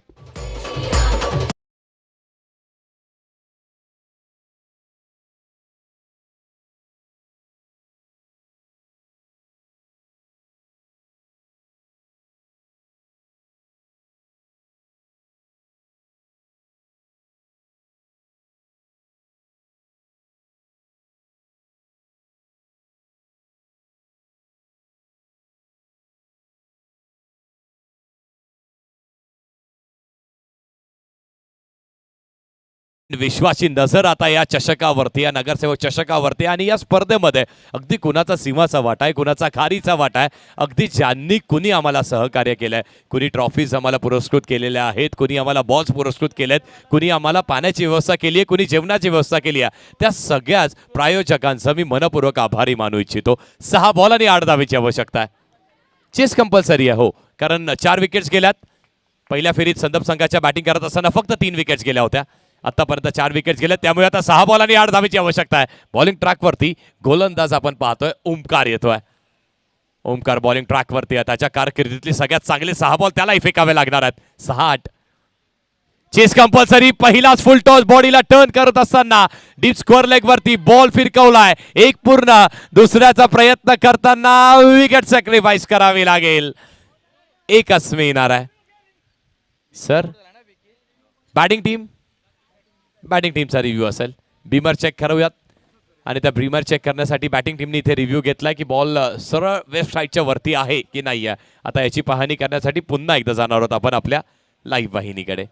विश्वाची नजर आता या चषकावरती, या नगरसेवक चषकावरती आणि या स्पर्धेमध्ये अगदी कुणाचा सिंहाचा वाटा आहे, कुणाचा खारीचा वाटा आहे. अगदी ज्यांनी कुणी आम्हाला सहकार्य केलंय, कुणी ट्रॉफीज आम्हाला पुरस्कृत केलेल्या आहेत, कुणी आम्हाला बॉल्स पुरस्कृत केलेत, कुणी आम्हाला पाण्याची व्यवस्था केली आहे, कुणी जेवणाची व्यवस्था केली आहे, त्या सगळ्याच प्रायोजकांचा मी मनपूर्वक आभारी मानू इच्छितो. 6 बॉल आणि 8 धावेची आवश्यकता आहे. चेस कंपल्सरी आहे, हो, कारण 4 विकेट्स गेल्यात. पहिल्या फेरीत संदप संघाच्या बॅटिंग करत असताना फक्त 3 विकेट्स गेल्या होत्या. आतापर्यंत 4 विकेट्स गेले, त्यामुळे आता 6 बॉल आणि 8 धावेची आवश्यकता आहे. बॉलिंग ट्रॅकवरती गोलंदाज आपण पाहतोय ओमकार येतोय. ओमकार बॉलिंग ट्रॅकवरती आहे. त्याच्या कारकिर्दीतली सगळ्यात चांगले 6 बॉल त्यालाही फेकावे लागणार आहेत. 6-8. Chase compulsory. पहिलाच फुल टॉस बॉडीला टर्न करत असताना डीप स्क्वेअर लेग वरती बॉल फिरकवलाय. एक पूर्ण. दुसऱ्याचा प्रयत्न करताना विकेट सॅक्रिफाईस करावी लागेल. एकच मी येणार आहे सर. बॅटिंग टीमचा रिव्ह्यू असेल. बीमर चेक करूयात. आणि त्या ब्रीमर चेक करण्यासाठी बॅटिंग टीमने इथे रिव्ह्यू घेतलाय की बॉल सरळ वेस्ट साईडच्या वरती आहे की नाही आहे. आता याची पाहणी करण्यासाठी पुन्हा एकदा जाणार आहोत आपण आपल्या लाईव्ह वाहिनीकडे.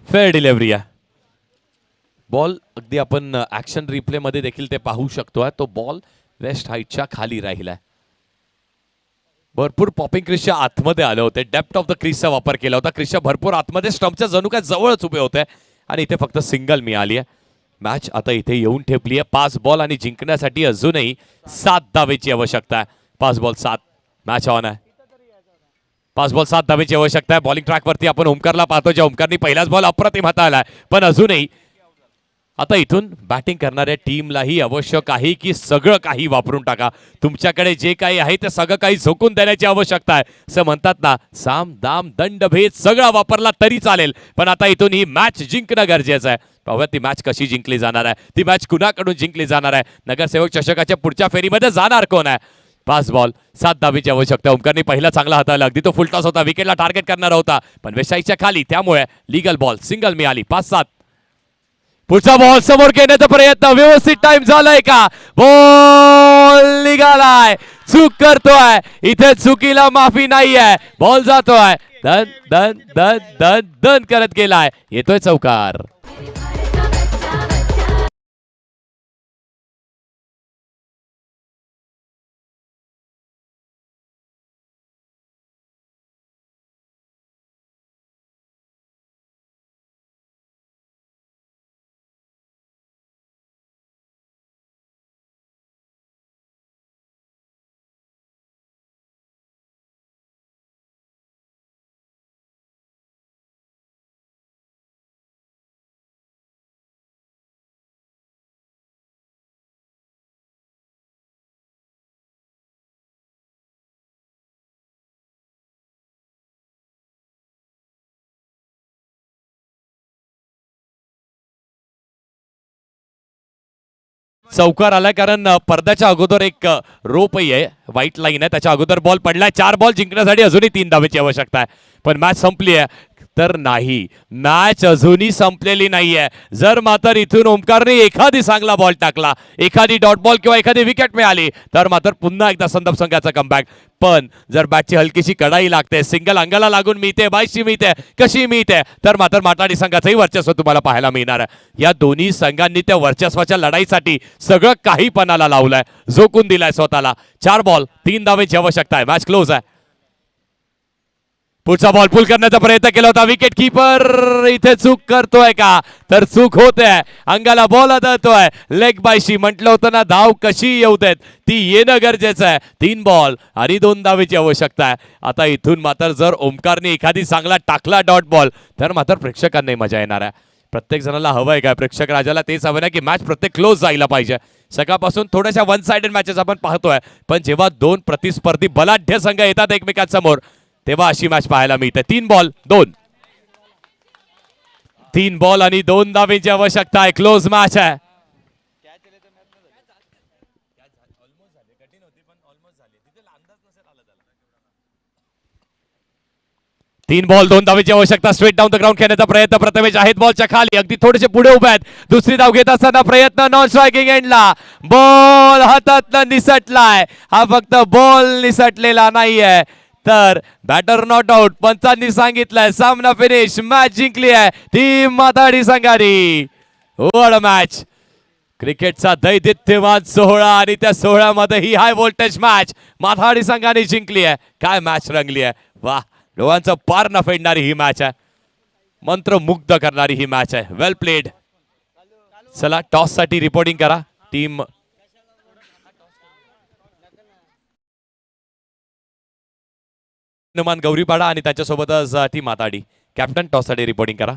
फेअर डिलिव्हरी आहे. बॉल अगदी आपण ऍक्शन रिप्ले मध्ये देखील ते पाहू शकतोय. तो बॉल वेस्ट हाईटच्या खाली राहिलाय. भरपूर पॉपिंग क्रिसच्या आतमध्ये आले होते. डेप्थ ऑफ द क्रिसचा वापर केला होता. क्रिसच्या भरपूर आतमध्ये स्टंपच्या जणू काय जवळच उभे होते आणि इथे फक्त सिंगल मिळाली आहे. मॅच आता इथे येऊन ठेपली आहे. 5 बॉल आणि जिंकण्यासाठी अजूनही 7 धावेची आवश्यकता आहे. 5 बॉल 7. मॅच ऑन आहे. 5 बॉल 7 धावेची आवश्यकता आहे. बॉलिंग ट्रॅकवरती आपण ओमकारला पाहतो. ज्या ओमकारनी पहिलाच बॉल अप्रतिम हाताळलाय. पण अजूनही आता इथून बॅटिंग करणाऱ्या टीमलाही आवश्यक आहे की सगळं काही वापरून टाका. तुमच्याकडे जे काही आहे ते सगळं काही झोकून देण्याची आवश्यकता आहे. असं म्हणतात ना, साम दाम दंड भेद सगळा वापरला तरी चालेल. पण आता इथून ही मॅच जिंकणं गरजेचं आहे. पाहूया ती मॅच कशी जिंकली जाणार आहे. ती मॅच कुणाकडून जिंकली जाणार आहे. नगरसेवक चषकाच्या पुढच्या फेरीमध्ये जाणार कोण आहे. 5 बॉल 7 धावेची आवश्यकता. ओमकारने पहिला चांगला हाताळला. अगदी तो फुलटॉस होता. विकेटला टार्गेट करणारा होता पण वेशाईच्या खाली. त्यामुळे लीगल बॉल सिंगल मिळाली. 5-7. पुढचा बॉल समोर घेण्याचा प्रयत्न. व्यवस्थित टाइम झालाय का. बॉल निघालाय. चूक करतोय इथे. चुकीला माफी नाहीये. बॉल जातोय. दन दन दन दन दन करत गेलाय. येतोय चौकार. चौकार आलाय कारण पडद्याच्या अगोदर एक रोपही आहे. व्हाईट लाईन आहे. त्याच्या अगोदर बॉल पडलाय. 4 बॉल जिंकण्यासाठी अजूनही 3 धावेची आवश्यकता आहे. पण मॅच संपली आहे तर नाही. मॅच अजूनही संपलेली नाहीये. जर मात्र इथून ओमकारने एखादी चांगला बॉल टाकला, एखादी डॉट बॉल किंवा एखादी विकेट मिळाली तर मात्र पुन्हा एकदा संदप संघाचा कमबॅक. पण जर बॅटची हलकीशी कडाई लागते, सिंगल अंगाला लागून मिळते, बाईशी मिळते, कशी मिळते तर मात्र माटाडी संघाचंही वर्चस्व तुम्हाला पाहायला मिळणार आहे. या दोन्ही संघांनी त्या वर्चस्वाच्या लढाईसाठी सगळं काही पणाला लावलंय. झोकून दिलाय स्वतःला. 4 बॉल 3 धावेची आवश्यकता आहे. मॅच क्लोज आहे. पुढचा बॉल पुल करण्याचा प्रयत्न केला होता. विकेट कीपर इथे चूक करतोय का तर चूक होते. अंगाला बॉल आदळतोय. लेग बायशी म्हटलं होतं ना, धाव कशी येऊ देत ती येणं गरजेचं आहे. 3 बॉल आणि 2 धावेची आवश्यकता आहे. आता इथून मात्र जर ओमकारने एखादी चांगला टाकला डॉट बॉल तर मात्र प्रेक्षकांनाही मजा येणार आहे. प्रत्येक जणाला हवंय काय, प्रेक्षक राजाला तेच हवं ना की मॅच प्रत्येक क्लोज जायला पाहिजे. सकाळपासून थोड्याशा वन साइडेड मॅचेस आपण पाहतोय पण जेव्हा 2 प्रतिस्पर्धी बलाढ्य संघ येतात एकमेकांसमोर तेव्हा अशी मॅच पाहायला मिळते. 3 बॉल 2. 3 बॉल आणि 2 धावेची आवश्यकता आहे. क्लोज मॅच आहे. 3 बॉल 2 धावेची आवश्यकता. स्ट्रेट डाऊन द ग्राउंड खेळण्याचा प्रयत्न. प्रथमेश आहेत बॉलच्या खाली. अगदी थोडेसे पुढे उभे आहेत. दुसरी धाव घेत असताना प्रयत्न. नॉन स्ट्रायकिंग एंडला बॉल हातातला निसटलाय. हा फक्त बॉल निसटलेला नाहीये तर बॅटर नॉट आउट. पंचांनी सांगितलंय सामना फिनिश. मॅच जिंकली आहे टीम माथाडी संघाने. What a match. क्रिकेटचा दैदिप्यमान सोहळा आणि त्या सोहळ्यामध्ये ही हाय व्होल्टेज मॅच माथाडी संघाने जिंकली आहे. काय मॅच रंगली आहे. वाह. डोळ्यांचं पार न फेडणारी ही मॅच आहे. मंत्रमुग्ध करणारी ही मॅच आहे. वेल प्लेड. चला टॉस साठी रिपोर्टिंग करा टीम गौरीपाडा आणि त्याच्यासोबतच टीम माताडी. कॅप्टन टॉस साठी रिपोर्टिंग करा.